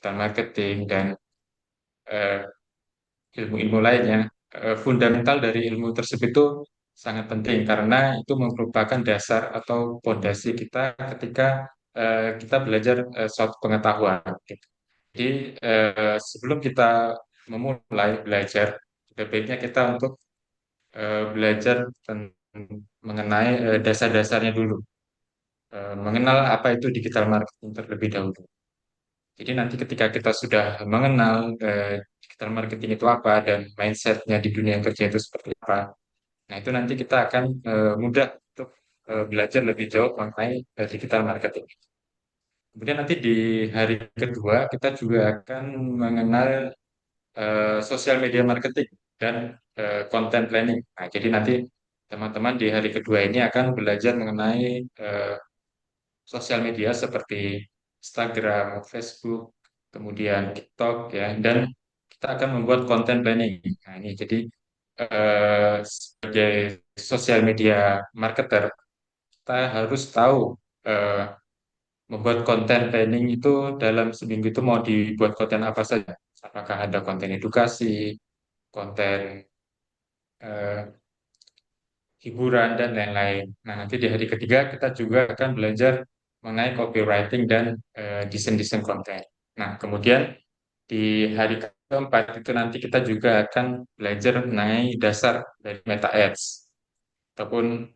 digital marketing, dan eh, ilmu-ilmu lainnya, fundamental dari ilmu tersebut itu sangat penting karena itu merupakan dasar atau fondasi kita ketika kita belajar suatu pengetahuan, gitu. Jadi sebelum kita memulai belajar, baiknya kita untuk belajar mengenai dasar-dasarnya dulu, mengenal apa itu digital marketing terlebih dahulu. Jadi nanti ketika kita sudah mengenal digital marketing itu apa dan mindsetnya di dunia kerja itu seperti apa, nah itu nanti kita akan mudah untuk belajar lebih jauh mengenai digital marketing. Kemudian nanti di hari kedua kita juga akan mengenal social media marketing dan content planning. Nah, jadi nanti teman-teman di hari kedua ini akan belajar mengenai sosial media seperti Instagram, Facebook, kemudian TikTok ya, dan kita akan membuat content planning. Nah, ini jadi sebagai sosial media marketer, kita harus tahu eh, membuat konten planning itu dalam seminggu itu mau dibuat konten apa saja. Apakah ada konten edukasi, konten eh, hiburan, dan lain-lain. Nah, nanti di hari ketiga kita juga akan belajar mengenai copywriting dan desain-desain konten. Nah, kemudian di hari keempat itu nanti kita juga akan belajar mengenai dasar dari meta ads ataupun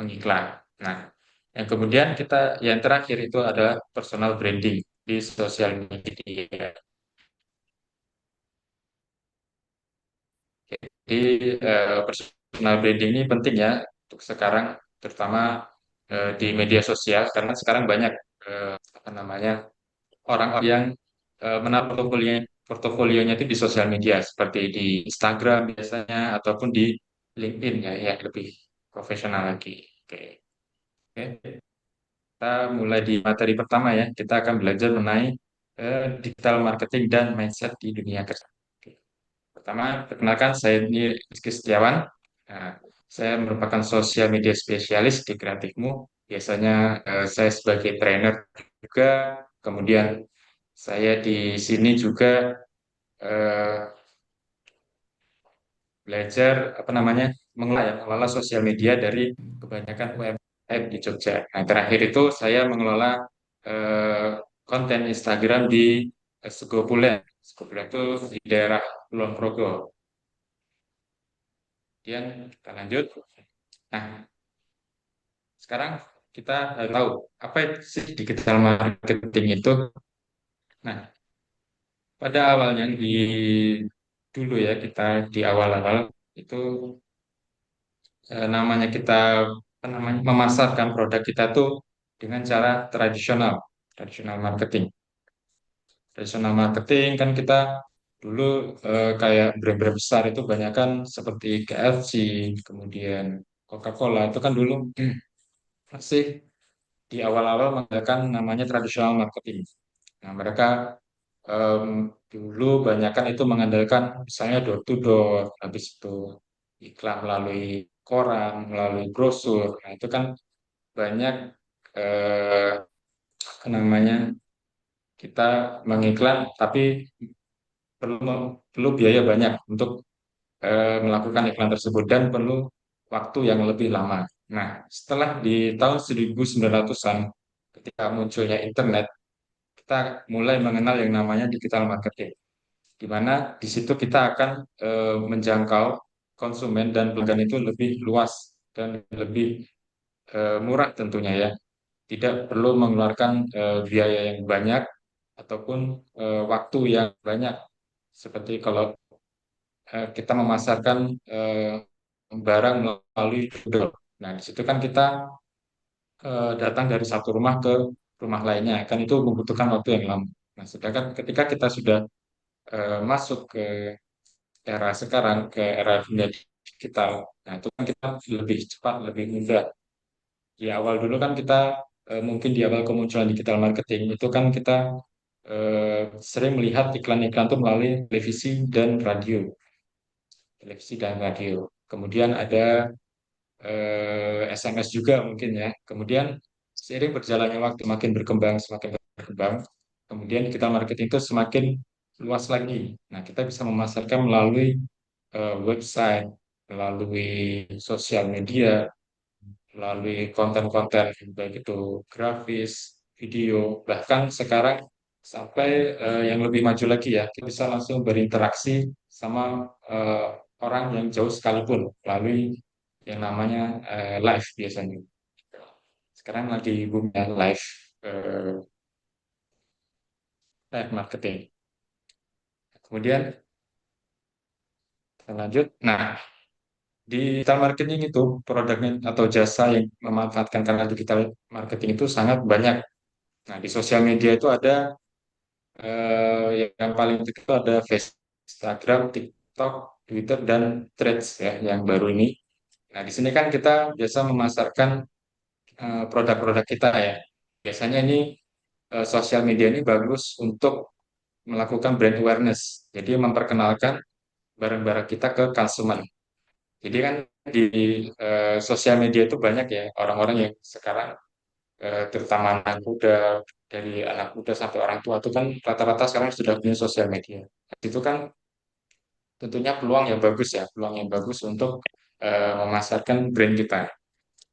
mengiklan. Nah, yang kemudian yang terakhir itu adalah personal branding di sosial media. Jadi personal branding ini penting ya untuk sekarang, terutama di media sosial karena sekarang banyak apa namanya orang-orang yang menaruh portofolionya itu di sosial media seperti di Instagram biasanya ataupun di LinkedIn ya, ya lebih profesional lagi. Oke. Oke. Kita mulai di materi pertama ya. Kita akan belajar mengenai digital marketing dan mindset di dunia kerja. Oke. Pertama, perkenalkan saya ini Rizky Setiawan. Nah, saya merupakan sosial media spesialis di Kreatifmu. Biasanya saya sebagai trainer juga. Kemudian saya di sini juga eh, belajar apa namanya mengelola sosial media dari kebanyakan UMKM di Jogja. Nah, terakhir itu saya mengelola eh, konten Instagram di Segopulen. Segopulen itu di daerah Kulon Progo. Kemudian kita lanjut. Nah, sekarang kita harus tahu apa itu sih digital marketing itu. Nah, pada awalnya dulu ya kita di awal-awal itu namanya kita apa namanya memasarkan produk kita tuh dengan cara tradisional, tradisional marketing. Tradisional marketing kan kita dulu kayak brand-brand besar itu banyak kan seperti KFC, kemudian Coca-Cola itu kan dulu masih di awal-awal menggunakan namanya tradisional marketing. Nah, mereka em, dulu banyak kan itu mengandalkan misalnya door to door, habis itu iklan melalui koran, melalui brosur. Nah, itu kan banyak eh, apa namanya kita mengiklan, tapi perlu biaya banyak untuk melakukan iklan tersebut dan perlu waktu yang lebih lama. Nah, setelah di tahun 1900-an, ketika munculnya internet, kita mulai mengenal yang namanya digital marketing, di mana di situ kita akan menjangkau konsumen dan pelanggan itu lebih luas dan lebih murah tentunya ya. Tidak perlu mengeluarkan biaya yang banyak ataupun waktu yang banyak. Seperti kalau kita memasarkan barang melalui door. Nah, di situ kan kita datang dari satu rumah ke rumah lainnya, kan itu membutuhkan waktu yang lama. Nah, sedangkan ketika kita sudah masuk ke era sekarang, ke era dunia digital, nah itu kan kita lebih cepat, lebih mudah. Di awal dulu kan kita mungkin di awal kemunculan digital marketing itu kan kita sering melihat iklan-iklan itu melalui televisi dan radio. Kemudian ada SMS juga mungkin ya. Kemudian seiring berjalannya waktu makin berkembang, semakin berkembang. kemudian digital marketing itu semakin luas lagi. Nah, kita bisa memasarkan melalui website, melalui sosial media, melalui konten-konten baik itu grafis, video, bahkan sekarang sampai yang lebih maju lagi ya, kita bisa langsung berinteraksi sama eh, orang yang jauh sekalipun melalui yang namanya live biasanya. Sekarang lagi boomnya eh, live marketing. Kemudian kita lanjut. Nah, di digital marketing itu produknya atau jasa yang memanfaatkan kanal digital marketing itu sangat banyak. Nah, di sosial media itu ada yang paling dekat itu ada Facebook, Instagram, TikTok, Twitter, dan Threads ya yang baru ini. Nah, di sini kan kita biasa memasarkan produk-produk kita ya. Biasanya ini sosial media ini bagus untuk melakukan brand awareness. Jadi memperkenalkan barang-barang kita ke konsumen. Jadi kan di sosial media itu banyak ya orang-orang yang sekarang terutama anak muda, dari anak muda sampai orang tua itu kan rata-rata sekarang sudah punya sosial media. Itu kan tentunya peluang yang bagus ya, peluang yang bagus untuk memasarkan brand kita.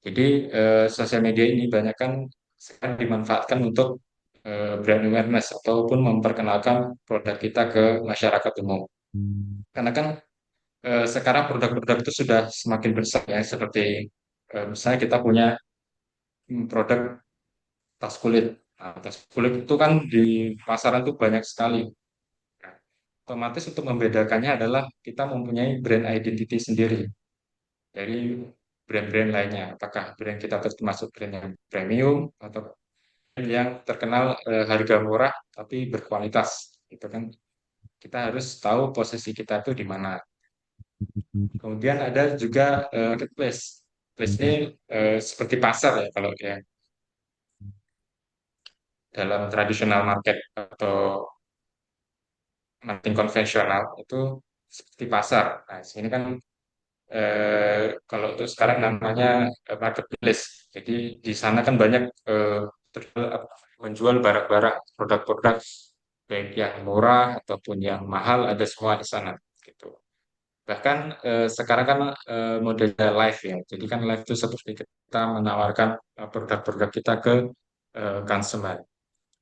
Jadi sosial media ini banyak kan sekarang dimanfaatkan untuk brand awareness ataupun memperkenalkan produk kita ke masyarakat umum. Karena kan sekarang produk-produk itu sudah semakin besar ya, seperti misalnya kita punya produk tas kulit. Nah, tas kulit itu kan di pasaran itu banyak sekali. Nah, otomatis untuk membedakannya adalah kita mempunyai brand identity sendiri dari brand-brand lainnya. Apakah brand kita termasuk brand yang premium atau brand yang terkenal harga murah tapi berkualitas. Itu kan kita harus tahu posisi kita itu di mana. Kemudian ada juga marketplace. Marketplace ini seperti pasar ya kalau ya dalam tradisional market atau marketing konvensional itu seperti pasar. Nah, sini kan kalau itu sekarang namanya marketplace. Jadi di sana kan banyak menjual barang-barang, produk-produk baik yang murah ataupun yang mahal ada semua di sana gitu. Bahkan sekarang kan modelnya live ya. Jadi kan live itu seperti kita menawarkan produk-produk kita ke konsumen.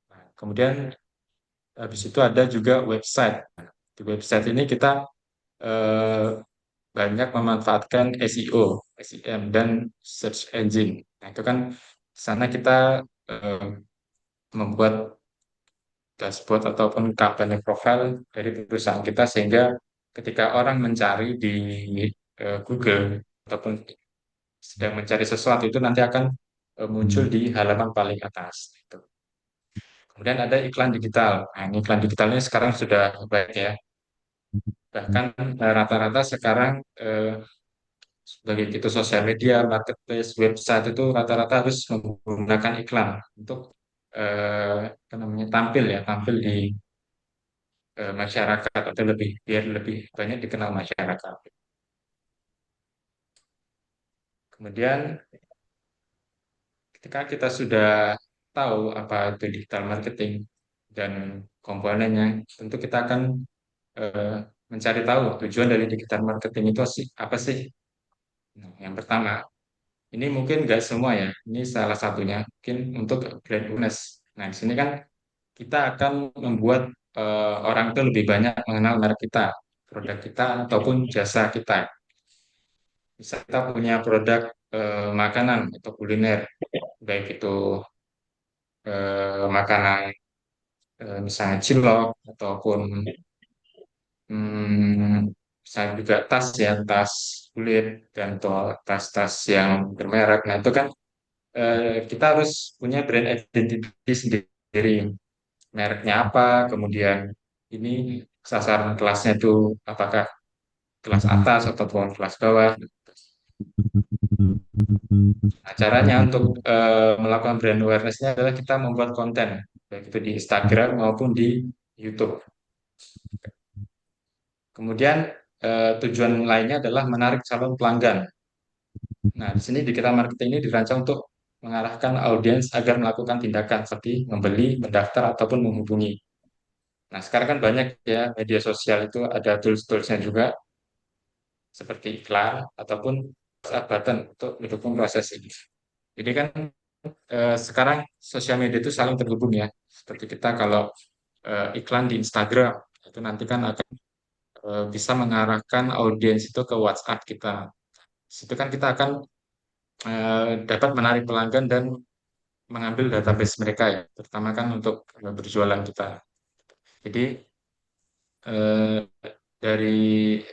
Nah, kemudian habis itu ada juga website. Di website ini kita eh, banyak memanfaatkan SEO, SEM, dan search engine. Nah, itu kan di sana kita eh, membuat dashboard ataupun kampanye profile dari perusahaan kita sehingga ketika orang mencari di Google ataupun sedang mencari sesuatu itu nanti akan muncul di halaman paling atas. Gitu. Kemudian ada iklan digital. Nah, ini iklan digitalnya sekarang sudah baik ya. Bahkan rata-rata sekarang sebagai itu sosial media, marketplace, website itu rata-rata harus menggunakan iklan untuk apa namanya tampil ya, tampil di masyarakat atau lebih biar lebih banyak dikenal masyarakat. Kemudian ketika kita sudah tahu apa itu digital marketing dan komponennya, tentu kita akan eh, mencari tahu tujuan dari digital marketing itu apa sih? Nah, yang pertama, ini mungkin nggak semua ya, ini salah satunya mungkin untuk brand awareness. Nah, di sini kan kita akan membuat orang itu lebih banyak mengenal merek kita, produk kita ataupun jasa kita. Bisa kita punya produk makanan atau kuliner, baik itu makanan misalnya cilok ataupun misalnya juga tas ya, tas kulit dan atau tas-tas yang bermerek. Nah itu kan kita harus punya brand identity sendiri, mereknya apa, kemudian ini sasaran kelasnya itu apakah kelas atas ataupun kelas bawah. Nah, caranya untuk melakukan brand awareness-nya adalah kita membuat konten, baik itu di Instagram maupun di YouTube. Kemudian tujuan lainnya adalah menarik calon pelanggan. Nah, di sini digital marketing ini dirancang untuk mengarahkan audiens agar melakukan tindakan seperti membeli, mendaftar, ataupun menghubungi. Nah, sekarang kan banyak ya media sosial itu ada tools-toolsnya juga, seperti iklan ataupun WhatsApp button untuk mendukung proses ini. Jadi kan sekarang sosial media itu saling terhubung ya. Seperti kita kalau iklan di Instagram, itu nanti kan akan bisa mengarahkan audiens itu ke WhatsApp kita. Situ kan kita akan dapat menarik pelanggan dan mengambil database mereka ya, terutama kan untuk berjualan kita. Jadi eh, dari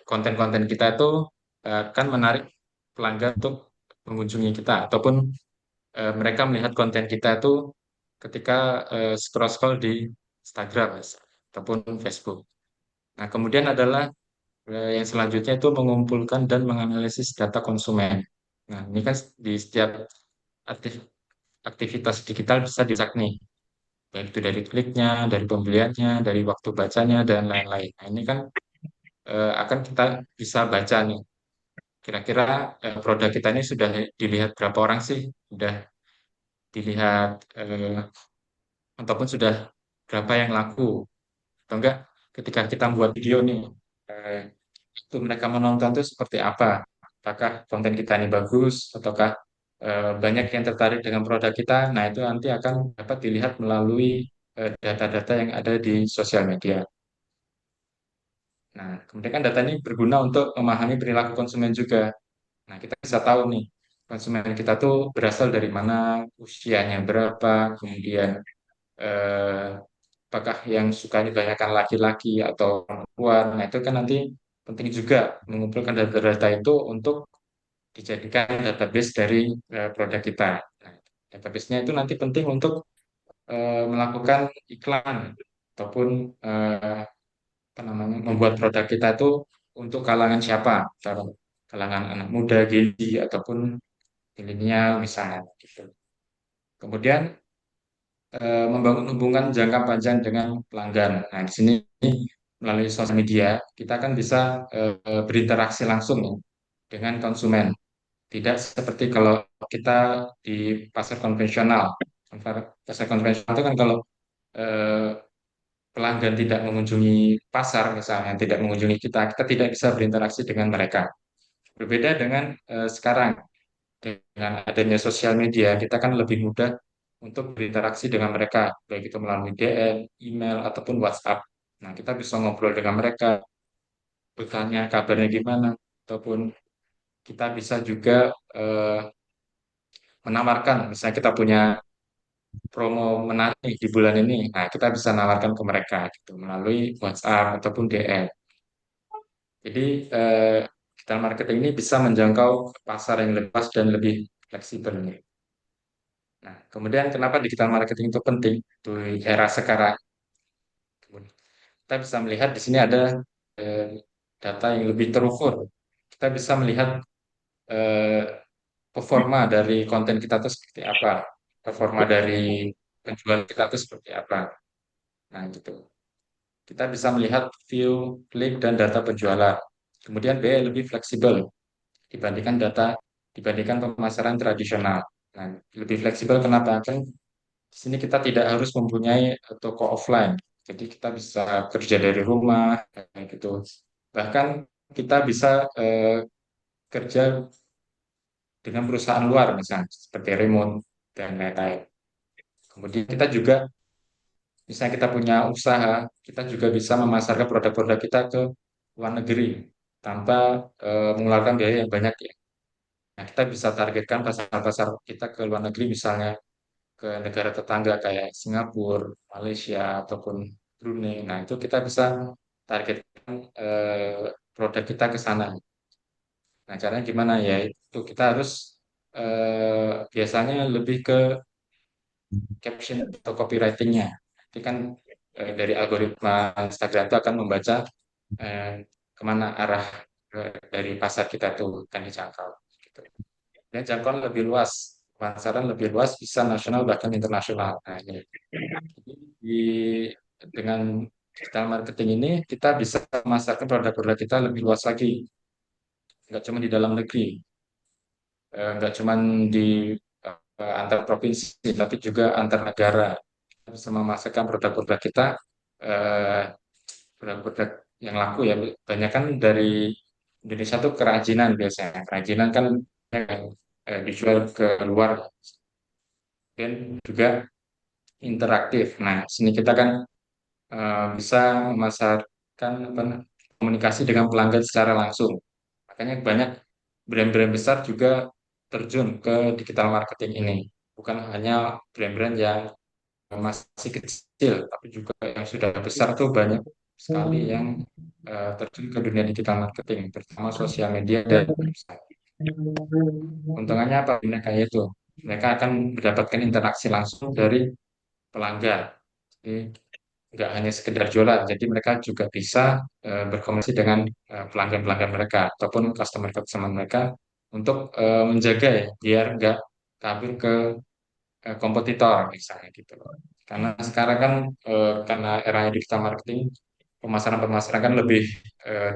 konten-konten kita itu akan menarik pelanggan untuk mengunjungi kita ataupun mereka melihat konten kita itu ketika scroll-scroll di Instagram Mas, ataupun Facebook. Nah, kemudian adalah yang selanjutnya itu mengumpulkan dan menganalisis data konsumen. Nah, ini kan di setiap aktif- aktivitas digital bisa dicek nih, baik itu dari kliknya, dari pembeliannya, dari waktu bacanya, dan lain-lain. Nah, ini kan akan kita bisa baca nih, kira-kira produk kita ini sudah dilihat berapa orang sih, sudah dilihat ataupun sudah berapa yang laku, atau enggak ketika kita membuat video nih, eh, itu mereka menonton itu seperti apa, apakah konten kita ini bagus, ataukah banyak yang tertarik dengan produk kita. Nah, itu nanti akan dapat dilihat melalui data-data yang ada di sosial media. Nah, kemudian kan data ini berguna untuk memahami perilaku konsumen juga. Nah, kita bisa tahu nih, konsumen kita tuh berasal dari mana, usianya berapa, kemudian eh, apakah yang suka banyakkan laki-laki atau perempuan. Nah, itu kan nanti penting juga mengumpulkan data-data itu untuk dijadikan database dari produk kita. Nah, database-nya itu nanti penting untuk melakukan iklan ataupun apa namanya, membuat produk kita itu untuk kalangan siapa, kalangan anak muda, Gen Z, ataupun milenial misalnya gitu. Kemudian membangun hubungan jangka panjang dengan pelanggan. Nah, di sini melalui sosial media kita kan bisa berinteraksi langsung nih dengan konsumen. Tidak seperti kalau kita di pasar konvensional. Pasar konvensional itu kan kalau eh, pelanggan tidak mengunjungi pasar misalnya, tidak mengunjungi kita, kita tidak bisa berinteraksi dengan mereka. Berbeda dengan sekarang, dengan adanya sosial media, kita kan lebih mudah untuk berinteraksi dengan mereka, baik itu melalui DM, email, ataupun WhatsApp. Nah, kita bisa ngobrol dengan mereka, bertanya kabarnya gimana, ataupun kita bisa juga eh, menawarkan, misalnya kita punya promo menarik di bulan ini, nah kita bisa nawarkan ke mereka gitu, melalui WhatsApp ataupun DM. Jadi digital marketing ini bisa menjangkau pasar yang lebih luas dan lebih fleksibel nih. Nah, kemudian kenapa digital marketing itu penting di era sekarang? Kita bisa melihat di sini ada eh, data yang lebih terukur. Kita bisa melihat eh, performa dari konten kita itu seperti apa, performa dari penjualan kita itu seperti apa. Nah, gitu. Kita bisa melihat view, klik, dan data penjualan. Kemudian biaya lebih fleksibel dibandingkan dibandingkan pemasaran tradisional. Nah, lebih fleksibel kenapa? Kan di sini kita tidak harus mempunyai toko offline. Jadi kita bisa kerja dari rumah, kayak gitu. Bahkan kita bisa kerja dengan perusahaan luar, misalnya seperti remote dan lain-lain. Kemudian kita juga, misalnya kita punya usaha, kita juga bisa memasarkan produk-produk kita ke luar negeri tanpa mengeluarkan biaya yang banyak ya. Nah, kita bisa targetkan pasar-pasar kita ke luar negeri, misalnya ke negara tetangga kayak Singapura, Malaysia, ataupun Brunei. Nah, itu kita bisa targetkan produk kita ke sana. Nah, caranya gimana ya? Itu kita harus biasanya lebih ke caption atau copywritingnya. Nanti kan dari algoritma Instagram itu akan membaca eh, kemana arah dari pasar kita itu akan dijangkau. Gitu. Dan jangkauan lebih luas, pemasaran lebih luas, bisa nasional bahkan internasional. Nah, ini. Jadi dengan digital marketing ini kita bisa memasarkan produk-produk kita lebih luas lagi, nggak cuma di dalam negeri, nggak cuma di antar provinsi, tapi juga antar negara. Kita bisa memasarkan produk-produk kita, eh, produk-produk yang laku ya. Banyak kan dari Indonesia tuh kerajinan biasanya. Kerajinan kan yang dijual ke luar dan juga interaktif. Nah, sini kita kan bisa memasarkan apa, komunikasi dengan pelanggan secara langsung. Makanya banyak brand-brand besar juga terjun ke digital marketing ini. Bukan hanya brand-brand yang masih kecil, tapi juga yang sudah besar tuh banyak sekali yang terjun ke dunia digital marketing, terutama sosial media dan website. Untungannya apa? Mereka itu, mereka akan mendapatkan interaksi langsung dari pelanggan. Jadi nggak hanya sekedar jualan, jadi mereka juga bisa berkomunikasi dengan pelanggan-pelanggan mereka ataupun customer-customer mereka untuk menjaga ya, biar nggak kabur ke kompetitor misalnya gitu loh. Karena sekarang kan karena eranya digital marketing, pemasaran-pemasaran kan lebih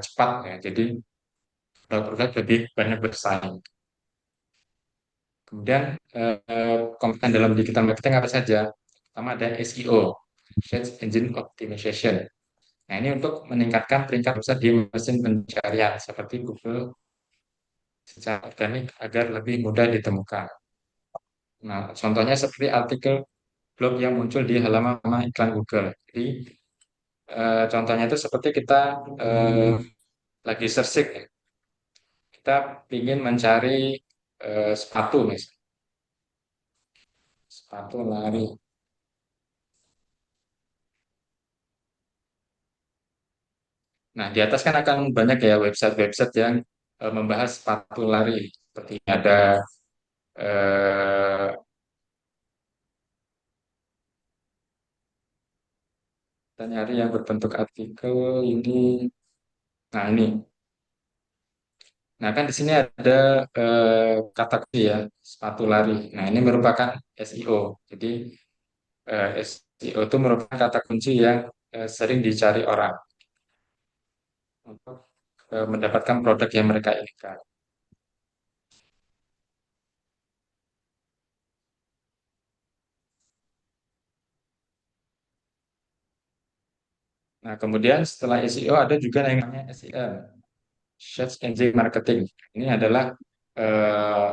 cepat ya, jadi produk-produk lebih banyak bersaing. Kemudian komponen dalam digital marketing apa saja? Pertama ada SEO, Search Engine Optimization. Nah, ini untuk meningkatkan peringkat besar di mesin pencarian seperti Google secara organik agar lebih mudah ditemukan. Nah, contohnya seperti artikel blog yang muncul di halaman iklan Google. Jadi, contohnya itu seperti kita eh, lagi searching, ya. Kita ingin mencari sepatu, misalnya, sepatu lari. Nah, di atas kan akan banyak ya website-website yang membahas sepatu lari. Seperti ada eh, kita nyari yang berbentuk artikel ini. Nah, ini. Nah, kan di sini ada kata kunci ya, sepatu lari. Nah, ini merupakan SEO. Jadi, SEO itu merupakan kata kunci yang sering dicari orang untuk mendapatkan produk yang mereka inginkan. Nah, kemudian setelah SEO ada juga yang namanya SEM, Search Engine Marketing. Ini adalah eh,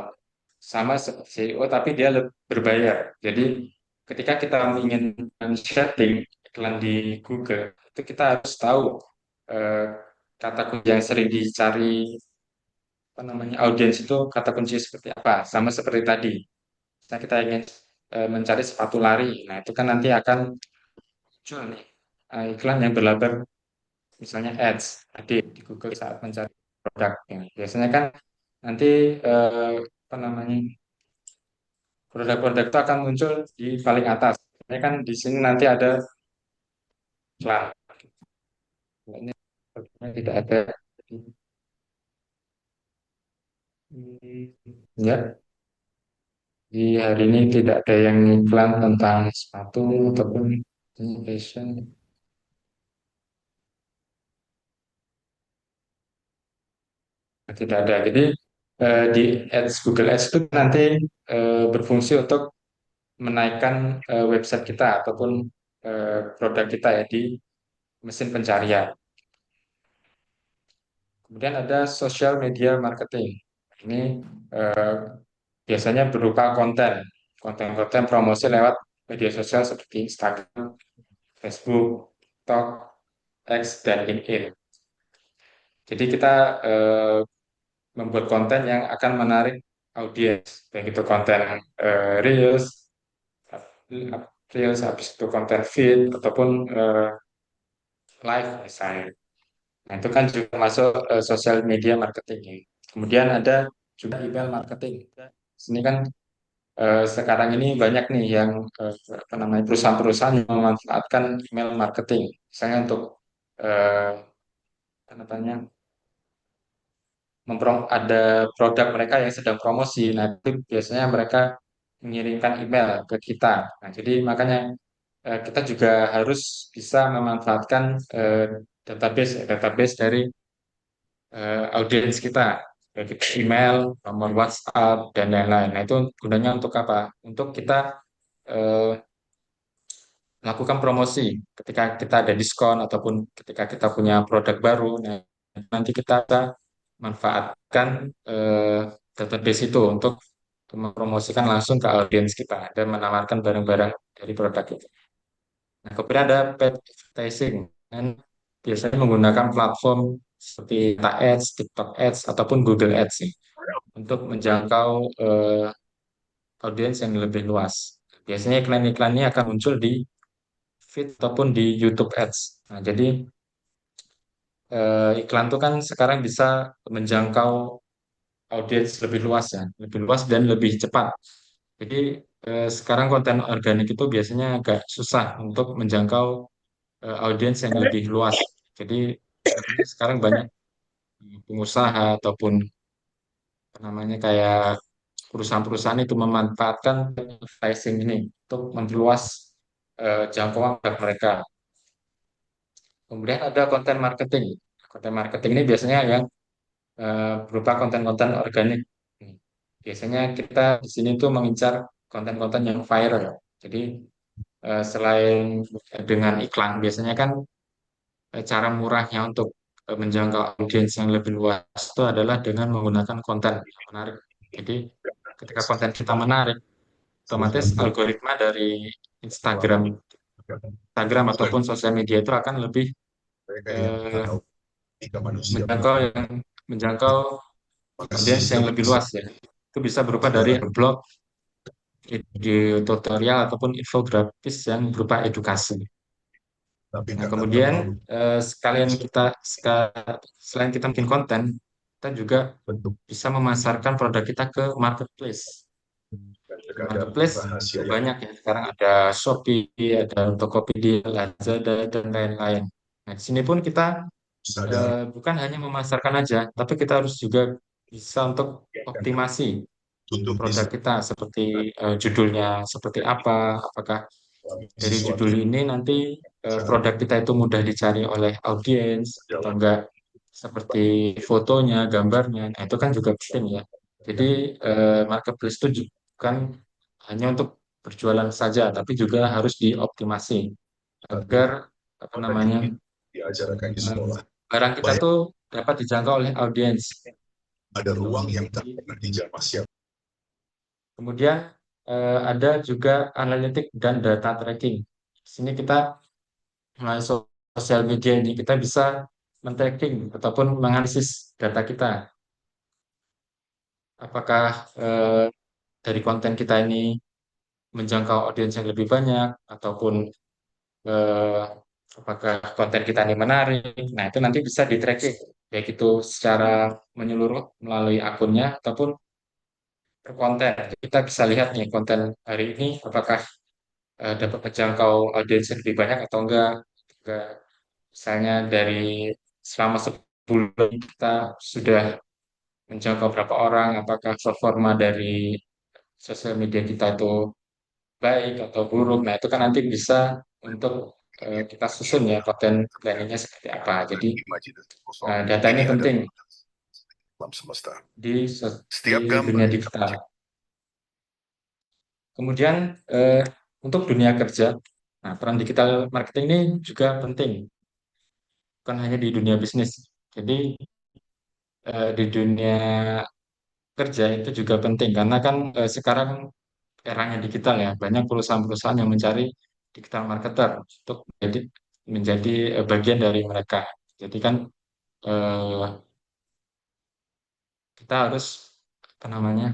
sama seperti SEO tapi dia berbayar. Jadi ketika kita ingin men-setting iklan di Google, itu kita harus tahu eh, kata kunci yang sering dicari apa namanya audiens itu kata kunci seperti apa. Sama seperti tadi. Nah, kita ingin mencari sepatu lari. Nah, itu kan nanti akan muncul nih iklan yang berlabel misalnya ads tadi di Google saat mencari produk. Ya. Biasanya kan nanti apa namanya produk-produk itu akan muncul di paling atas. Ini kan di sini nanti ada iklan. Ini sepertinya tidak ada. Ya, di hari ini tidak ada yang iklan tentang sepatu ataupun fashion. Tidak ada. Jadi di Ads Google Ads itu nanti berfungsi untuk menaikkan website kita ataupun produk kita ya di mesin pencarian. Kemudian ada social media marketing. Ini eh, biasanya berupa konten-konten promosi lewat media sosial seperti Instagram, Facebook, TikTok, X, dan LinkedIn. Jadi kita eh, membuat konten yang akan menarik audiens, baik itu konten reels, reels habis itu konten feed ataupun live misalnya. Nah, itu kan juga masuk sosial media marketing. Kemudian ada juga email marketing. Sini kan sekarang ini banyak nih yang apa namanya perusahaan-perusahaan yang memanfaatkan email marketing, misalnya untuk eh, apa namanya ada produk mereka yang sedang promosi. Nah, itu biasanya mereka mengirimkan email ke kita. Nah, jadi makanya kita juga harus bisa memanfaatkan database dari audiens kita. baik itu email, nomor WhatsApp, dan lain-lain. Nah, itu gunanya untuk apa? Untuk kita eh, lakukan promosi ketika kita ada diskon ataupun ketika kita punya produk baru. Nah, nanti kita bisa manfaatkan eh, database itu untuk mempromosikan langsung ke audiens kita dan menawarkan barang-barang dari produk itu. Nah, kemudian ada paid advertising. Dan biasanya menggunakan platform seperti Meta Ads, TikTok Ads, ataupun Google Ads sih, untuk menjangkau audiens yang lebih luas. Biasanya iklan-iklannya akan muncul di feed ataupun di YouTube Ads. Nah, jadi iklan itu kan sekarang bisa menjangkau audiens lebih luas ya, lebih luas dan lebih cepat. Jadi sekarang konten organik itu biasanya agak susah untuk menjangkau audiens yang lebih luas. Jadi makanya sekarang banyak pengusaha ataupun apa namanya kayak perusahaan-perusahaan itu memanfaatkan advertising ini untuk memperluas jangkauan mereka. Kemudian ada konten marketing. Konten marketing ini biasanya yang berupa konten-konten organik. Biasanya kita di sini tuh mengincar konten-konten yang viral. Jadi selain dengan iklan, biasanya kan cara murahnya untuk menjangkau audiens yang lebih luas itu adalah dengan menggunakan konten yang menarik. Jadi ketika konten kita menarik, otomatis algoritma dari Instagram, Instagram ataupun sosial media itu akan lebih eh, menjangkau audiens yang lebih luas ya. Itu bisa berupa dari blog, video tutorial ataupun infografis yang berupa edukasi. Nah, kemudian sekalian selain kita bikin konten, kita juga bisa memasarkan produk kita ke marketplace. Di marketplace banyak ya. Sekarang ada Shopee, ada Tokopedia, Lazada, dan lain-lain. Nah, di sini pun kita bukan hanya memasarkan aja, tapi kita harus juga bisa untuk optimasi produk kita seperti judulnya seperti apa, apakah dari judul ini nanti produk kita itu mudah dicari oleh audiens atau enggak seperti fotonya, gambarnya. Nah, itu kan juga penting ya. Jadi marketplace itu bukan hanya untuk berjualan saja, tapi juga harus dioptimasi agar apa namanya eh, barang kita tuh dapat dijangkau oleh audiens. Gitu. Jadi, kemudian ada juga analitik dan data tracking. Di sini kita melalui sosial media ini kita bisa men-tracking ataupun menganalisis data kita. Apakah dari konten kita ini menjangkau audiens yang lebih banyak ataupun eh, apakah konten kita ini menarik. Nah, itu nanti bisa di-tracking baik itu secara menyeluruh melalui akunnya ataupun per konten. Kita bisa lihat nih konten hari ini apakah dapat menjangkau audiens yang lebih banyak atau enggak. Enggak. Misalnya dari selama sebulan kita sudah menjangkau berapa orang, apakah performa dari sosial media kita itu baik atau buruk. Nah, itu kan nanti bisa untuk kita susun ya konten planningnya seperti apa. Jadi data ini penting di dunia digital. Kemudian untuk dunia kerja, nah, peran digital marketing ini juga penting, bukan hanya di dunia bisnis. Jadi di dunia kerja itu juga penting karena kan sekarang eranya digital ya, banyak perusahaan-perusahaan yang mencari digital marketer untuk menjadi bagian dari mereka. Jadi kan eh, kita harus apa namanya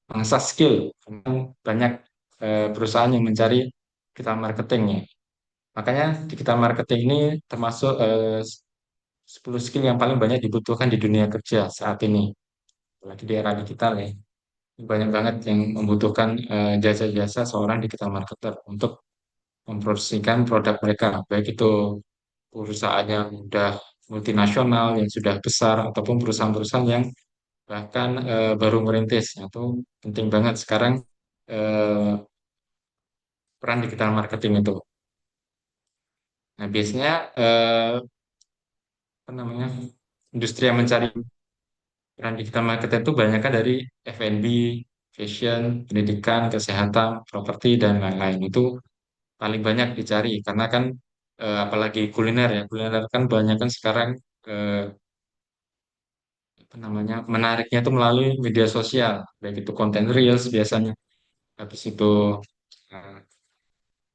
mengasah skill. Karena banyak perusahaan yang mencari digital marketingnya. Makanya digital marketing ini termasuk 10 skill yang paling banyak dibutuhkan di dunia kerja saat ini. Apalagi di era digital ya. Banyak banget yang membutuhkan jasa-jasa seorang digital marketer untuk mempromosikan produk mereka, baik itu perusahaan yang sudah multinasional, yang sudah besar, ataupun perusahaan-perusahaan yang bahkan baru merintis. Nah, itu penting banget sekarang eh, peran digital marketing itu. Nah, biasanya apa namanya industri yang mencari peran digital marketer itu banyak kan dari F&B, fashion, pendidikan, kesehatan, properti, dan lain-lain. Itu paling banyak dicari karena kan apalagi kuliner ya, kuliner kan banyak kan sekarang eh, apa namanya menariknya itu melalui media sosial, baik itu konten reels biasanya, habis itu eh,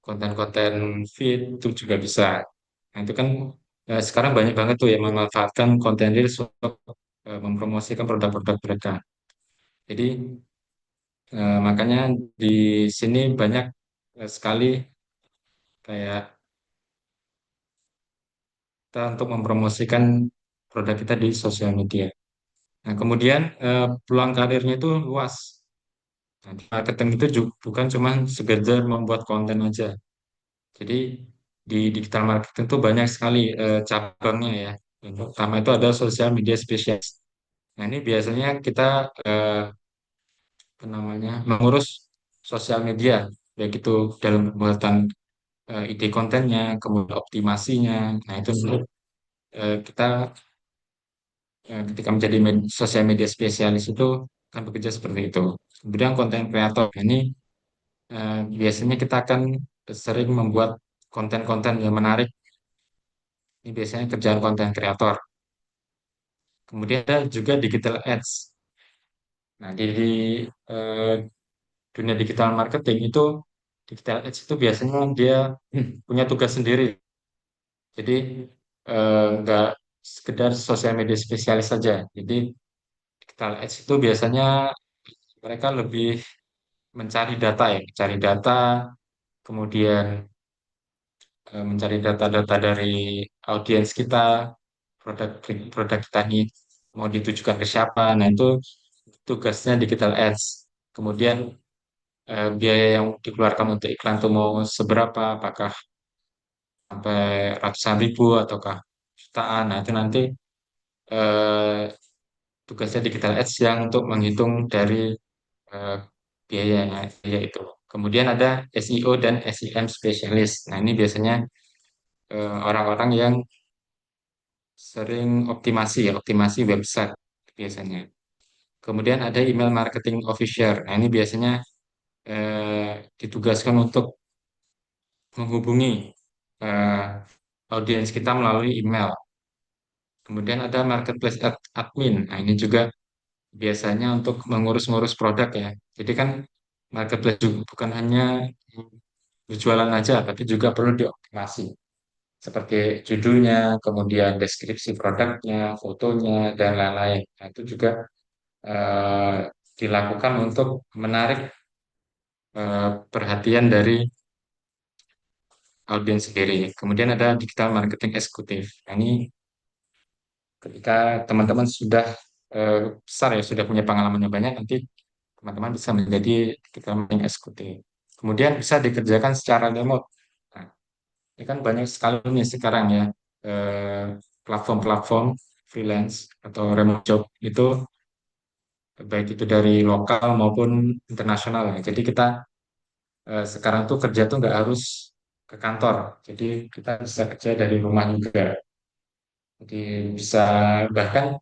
konten-konten feed itu juga bisa. Nah itu kan sekarang banyak banget tuh yang memanfaatkan konten reels untuk mempromosikan produk-produk mereka. Jadi makanya di sini banyak sekali kayak kita untuk mempromosikan produk kita di sosial media. Nah, kemudian peluang karirnya itu luas. Nah, di marketing itu bukan cuma sekedar membuat konten aja. Jadi di digital marketing itu banyak sekali cabangnya ya. Yang pertama itu ada sosial media spesialis. Nah, ini biasanya kita eh, apa namanya mengurus sosial media, baik itu dalam pembuatan ide kontennya, kemudian optimasinya. Nah, itu kita ketika menjadi sosial media spesialis itu kan bekerja seperti itu. Kemudian konten kreator ini biasanya kita akan sering membuat konten-konten yang menarik. Ini biasanya kerjaan konten kreator. Kemudian ada juga digital ads. Nah, di eh, dunia digital marketing itu digital ads itu biasanya dia punya tugas sendiri. Jadi nggak sekedar sosial media spesialis saja. Jadi digital ads itu biasanya mereka lebih mencari data ya, mencari data, kemudian mencari data-data dari audiens kita, produk produk kita ini mau ditujukan ke siapa. Nah, itu tugasnya digital ads. Kemudian biaya yang dikeluarkan untuk iklan itu mau seberapa, apakah sampai ratusan ribu ataukah jutaan. Nah, itu nanti eh, tugasnya digital ads yang untuk menghitung dari eh, biaya itu. Kemudian ada SEO dan SEM spesialis. Nah, ini biasanya orang-orang yang sering optimasi ya, optimasi website biasanya. Kemudian ada email marketing officer. Nah, ini biasanya ditugaskan untuk menghubungi eh, audiens kita melalui email. Kemudian ada marketplace admin. Nah, ini juga biasanya untuk mengurus-ngurus produk ya. Jadi kan marketplace bukan hanya berjualan aja, tapi juga perlu dioptimasi. Seperti judulnya, kemudian deskripsi produknya, fotonya, dan lain-lain. Nah, itu juga eh, dilakukan untuk menarik perhatian dari audiens sendiri. Kemudian ada digital marketing eksekutif. Nah, ini ketika teman-teman sudah besar ya, sudah punya pengalaman yang banyak, nanti teman-teman bisa menjadi digital marketing eksekutif. Kemudian bisa dikerjakan secara remote. Nah, ini kan banyak sekali nih sekarang ya eh, platform-platform freelance atau remote job itu baik itu dari lokal maupun internasional ya. Jadi kita sekarang tuh kerja tuh nggak harus ke kantor. Jadi kita bisa kerja dari rumah juga. Jadi bisa bahkan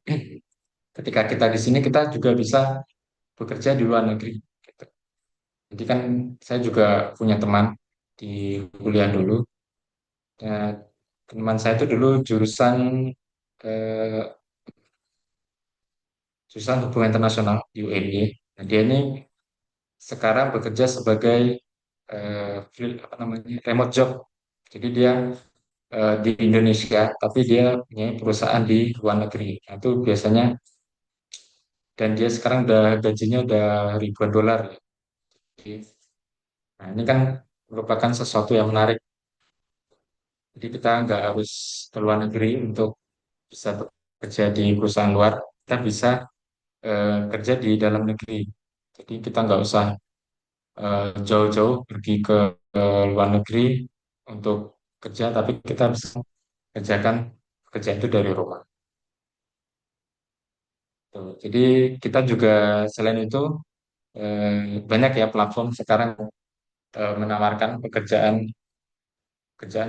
ketika kita di sini kita juga bisa bekerja di luar negeri. Gitu. Jadi kan saya juga punya teman di kuliah dulu. Dan teman saya itu dulu jurusan eh, jurusan hubungan internasional di UNY. Nah, dia ini sekarang bekerja sebagai apa namanya remote job. Jadi dia di Indonesia, tapi dia punya perusahaan di luar negeri. Nah, itu biasanya dan dia sekarang udah gajinya udah ribuan dolar. Ya. Jadi, nah ini kan merupakan sesuatu yang menarik. Jadi kita nggak harus ke luar negeri untuk bisa bekerja di perusahaan luar. Kita bisa kerja di dalam negeri. Jadi kita nggak usah jauh-jauh pergi ke luar negeri untuk kerja, tapi kita bisa kerjakan kerja itu dari rumah. Tuh. Jadi kita juga selain itu banyak ya platform sekarang menawarkan pekerjaan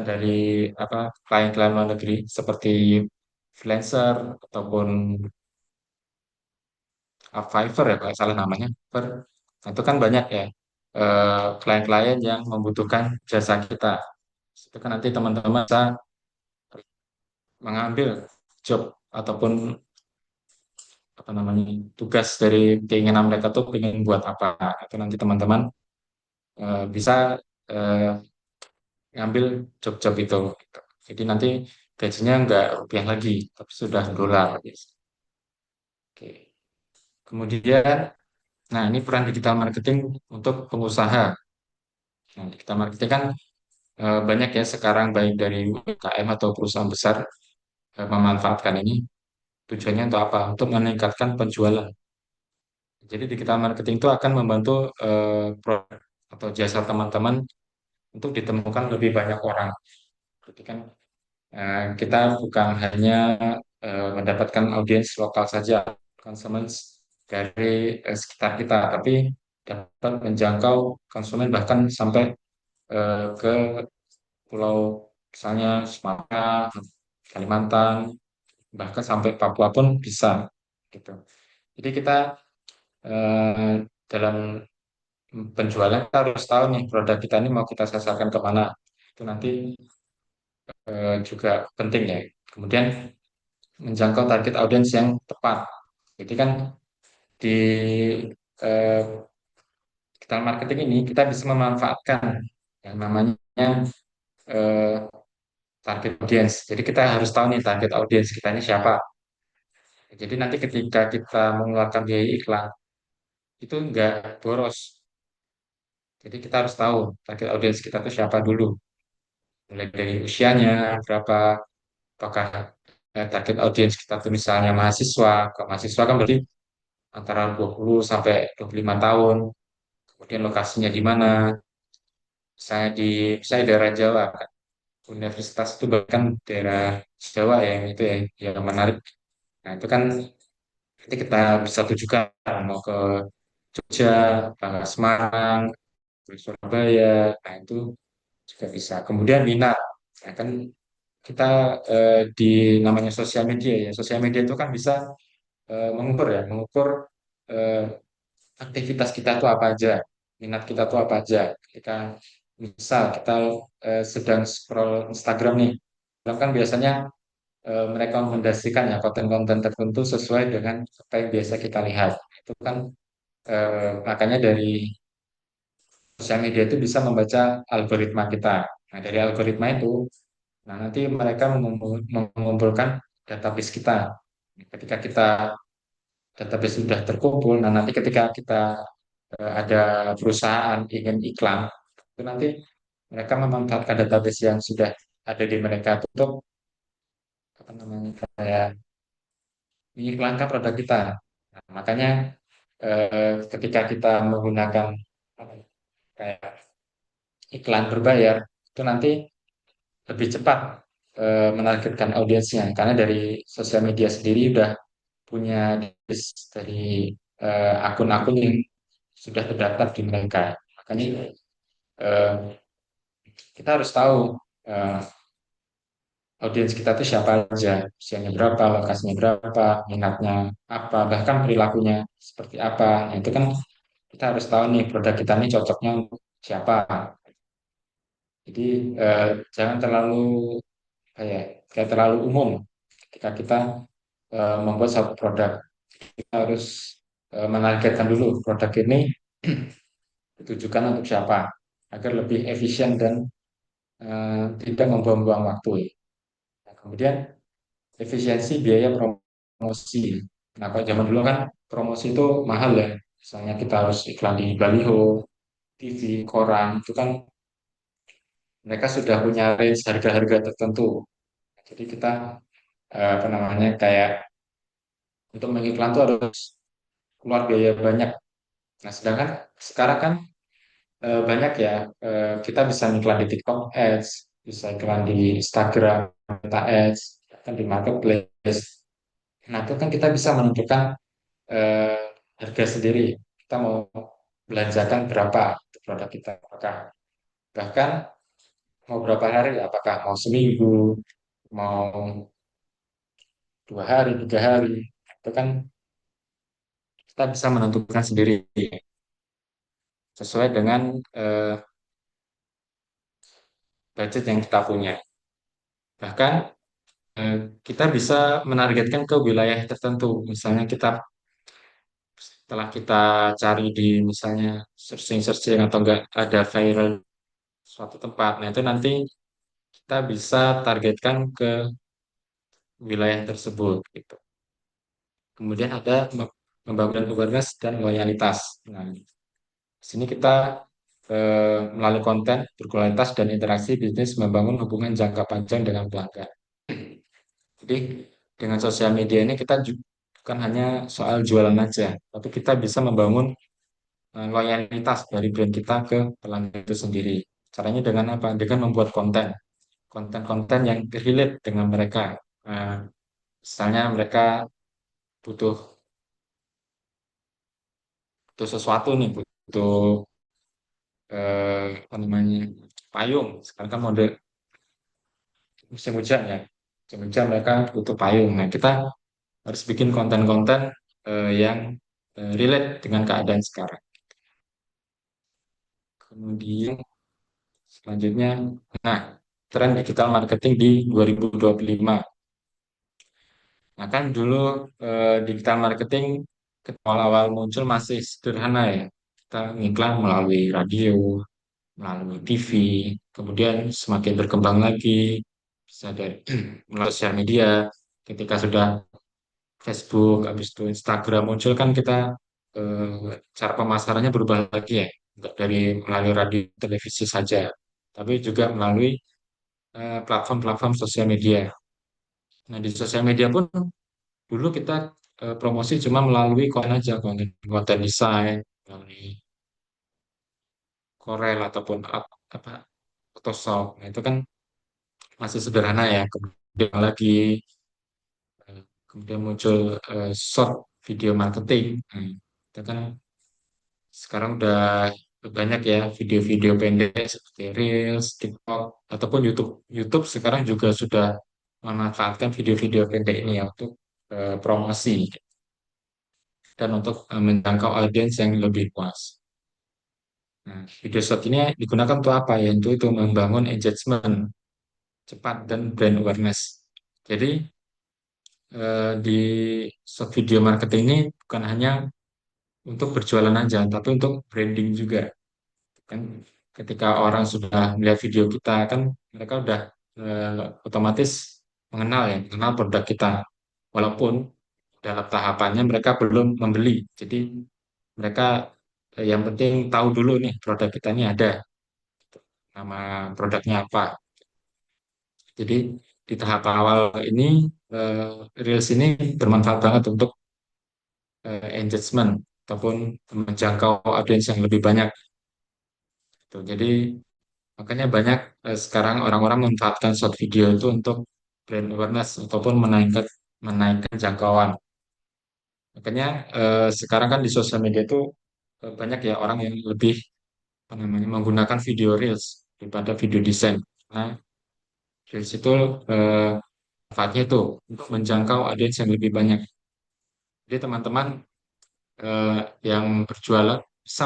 dari apa klien-klien luar negeri seperti freelancer ataupun Fiverr ya kalau salah namanya. Fiverr. Nah, itu kan banyak ya klien-klien yang membutuhkan jasa kita. Itu kan nanti teman-teman bisa mengambil job ataupun apa namanya tugas dari keinginan mereka tuh ingin buat apa. Itu nanti teman-teman bisa eh, ngambil job-job itu. Gitu. Jadi nanti gajinya nggak rupiah lagi, tapi sudah dolar. Gitu. Oke. Kemudian, nah ini peran digital marketing untuk pengusaha. Nah, digital marketing kan banyak ya sekarang baik dari UMKM atau perusahaan besar memanfaatkan ini. Tujuannya untuk apa? Untuk meningkatkan penjualan. Jadi digital marketing itu akan membantu produk atau jasa teman-teman untuk ditemukan lebih banyak orang. Berarti kan kita bukan hanya mendapatkan audiens lokal saja, konsumen dari sekitar kita, tapi dapat menjangkau konsumen bahkan sampai ke pulau misalnya Sumatera, Kalimantan, bahkan sampai Papua pun bisa gitu. Jadi kita eh, dalam penjualan kita harus tahu nih produk kita ini mau kita sasarkan kemana. Itu nanti juga penting ya. Kemudian menjangkau target audiens yang tepat. Jadi kan di eh, digital marketing ini kita bisa memanfaatkan yang namanya eh, target audience. Jadi kita harus tahu nih target audience kita ini siapa. Jadi nanti ketika kita mengeluarkan biaya iklan itu enggak boros. Jadi kita harus tahu target audience kita itu siapa dulu. Mulai dari usianya berapa, apakah target audience kita tuh misalnya mahasiswa. Kalau mahasiswa kan berarti antara 20 sampai 25 tahun. Kemudian lokasinya di mana? Saya daerah Jawa kan. Universitas itu bahkan daerah Jawa ya, yang itu ya yang menarik. Nah, itu kan nanti kita bisa tujukan mau ke Jogja, ke Semarang, ke Surabaya. Nah, itu juga bisa. Kemudian minat. Nah, kan kita di namanya sosial media ya. Sosial media itu kan bisa mengukur ya, mengukur eh, aktivitas kita tuh apa aja, minat kita tuh apa aja. Ketika misal kita sedang scroll Instagram nih, Instagram kan biasanya mereka merekomendasikan ya konten-konten tertentu sesuai dengan apa yang biasa kita lihat. Itu kan makanya dari sosial media itu bisa membaca algoritma kita. Nah, dari algoritma itu, nah nanti mereka mengumpulkan database kita. Ketika kita database sudah terkumpul, nah nanti ketika kita ada perusahaan ingin iklan, itu nanti mereka memanfaatkan database yang sudah ada di mereka untuk apa namanya kayak mengiklankan produk kita. Nah, makanya ketika kita menggunakan apa ya, kayak iklan berbayar, itu nanti lebih cepat menargetkan audiensnya karena dari sosial media sendiri udah punya database dari akun-akun yang sudah terdaftar di mereka. Makanya eh, kita harus tahu eh, audiens kita tuh siapa aja, usianya berapa, lokasinya berapa, minatnya apa, bahkan perilakunya seperti apa. Nah, itu kan kita harus tahu nih produk kita ini cocoknya untuk siapa. Jadi jangan terlalu kayak kayak terlalu umum ketika kita membuat satu produk. Kita harus menargetkan dulu produk ini ditujukan untuk siapa agar lebih efisien dan tidak membuang-buang waktu. Nah, kemudian efisiensi biaya promosi. Nah, kalau zaman dulu kan promosi itu mahal ya. Misalnya kita harus iklan di baliho, TV, koran, itu kan mereka sudah punya range harga-harga tertentu. Jadi kita apa namanya kayak untuk mengiklan tuh harus keluar biaya banyak. Nah, sedangkan sekarang kan banyak ya kita bisa iklan di TikTok Ads, bisa iklan di Instagram Meta Ads, kan di marketplace. Nah, itu kan kita bisa menentukan eh, harga sendiri. Kita mau belanjakan berapa untuk produk kita. Apakah bahkan mau berapa hari, apakah mau seminggu, mau 2 hari, 3 hari. Itu kan kita bisa menentukan sendiri sesuai dengan budget yang kita punya. Bahkan eh, kita bisa menargetkan ke wilayah tertentu. Misalnya kita setelah kita cari di misalnya searching-searching atau enggak ada viral suatu tempat. Nah, itu nanti kita bisa targetkan ke wilayah tersebut gitu. Kemudian ada membangun awareness dan loyalitas. Nah, di sini kita melalui konten berkualitas dan interaksi bisnis membangun hubungan jangka panjang dengan pelanggan. Jadi dengan sosial media ini kita bukan hanya soal jualan aja, tapi kita bisa membangun loyalitas dari brand kita ke pelanggan itu sendiri. Caranya dengan apa? Dengan membuat konten, konten-konten yang relate dengan mereka. Nah, misalnya mereka butuh butuh sesuatu nih, butuh apa namanya payung. Sekarang kan mode musim hujan ya, musim hujan mereka butuh payung. Nah, kita harus bikin konten-konten yang relate dengan keadaan sekarang. Kemudian selanjutnya, nah, tren digital marketing di 2025. Nah, kan dulu digital marketing awal-awal muncul masih sederhana ya. Kita ngiklan melalui radio, melalui TV, kemudian semakin berkembang lagi, bisa dari melalui sosial media. Ketika sudah Facebook, habis itu Instagram muncul kan kita cara pemasarannya berubah lagi ya. Nggak dari melalui radio, televisi saja, tapi juga melalui platform-platform sosial media. Nah, di sosial media pun dulu kita promosi cuma melalui konten aja, konten, konten desain, melalui Corel ataupun apa Photoshop. Nah, itu kan masih sederhana ya. Kemudian lagi kemudian muncul short video marketing. Nah, itu kan sekarang udah banyak ya video-video pendek seperti Reels, TikTok, ataupun YouTube. YouTube sekarang juga sudah memanfaatkan video-video pendek ini ya untuk promosi dan untuk menjangkau audiens yang lebih luas. Nah, video short ini digunakan untuk apa ya? Itu membangun engagement cepat dan brand awareness. Jadi di short video marketing ini bukan hanya untuk berjualan aja, tapi untuk branding juga. Kan ketika orang sudah melihat video kita kan mereka udah otomatis mengenal ya, mengenal produk kita. Walaupun dalam tahapannya mereka belum membeli. Jadi mereka yang penting tahu dulu nih produk kita ini ada, nama produknya apa. Jadi di tahap awal ini Reels ini bermanfaat banget untuk engagement ataupun menjangkau audiens yang lebih banyak. Gitu. Jadi makanya banyak sekarang orang-orang memanfaatkan short video itu untuk brand awareness ataupun menaikkan jangkauan. Makanya sekarang kan di sosial media itu banyak ya orang yang lebih apa namanya menggunakan video reels daripada video desain. Nah, reels itu eh, manfaatnya itu untuk menjangkau audiens yang lebih banyak. Jadi teman-teman eh, yang berjualan bisa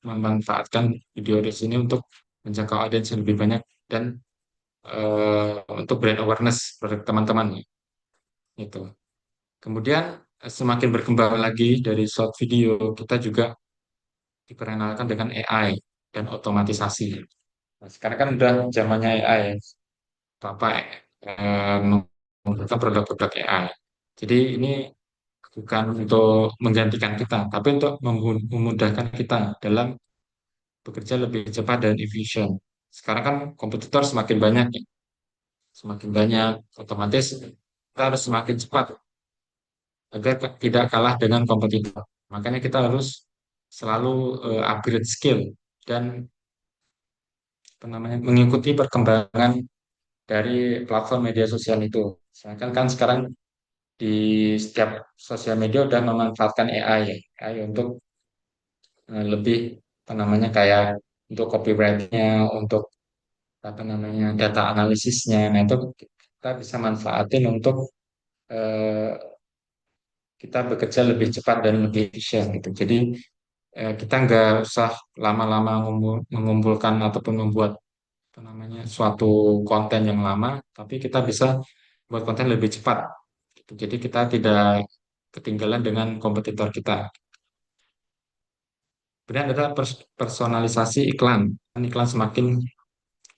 memanfaatkan video reels ini untuk menjangkau audiens yang lebih banyak dan untuk brand awareness produk teman-teman itu. Kemudian semakin berkembang lagi dari short video, kita juga diperkenalkan dengan AI dan otomatisasi. Nah, sekarang kan udah zamannya AI, apa menggunakan produk-produk AI. Jadi ini bukan untuk menggantikan kita, tapi untuk memudahkan kita dalam bekerja lebih cepat dan efisien. Sekarang kan kompetitor semakin banyak, ya. Semakin banyak, otomatis kita harus semakin cepat agar tidak kalah dengan kompetitor. Makanya kita harus selalu upgrade skill dan apa namanya mengikuti perkembangan dari platform media sosial itu. Misalkan kan sekarang di setiap sosial media udah memanfaatkan AI ya, AI untuk lebih apa namanya kayak untuk copywriting-nya, untuk apa namanya data analisisnya. Nah, itu kita bisa manfaatin untuk eh, kita bekerja lebih cepat dan lebih efisien gitu. Jadi kita nggak usah lama-lama mengumpulkan ataupun membuat apa namanya suatu konten yang lama, tapi kita bisa buat konten lebih cepat gitu. Jadi kita tidak ketinggalan dengan kompetitor kita. Kemudian ada personalisasi iklan. Kan iklan semakin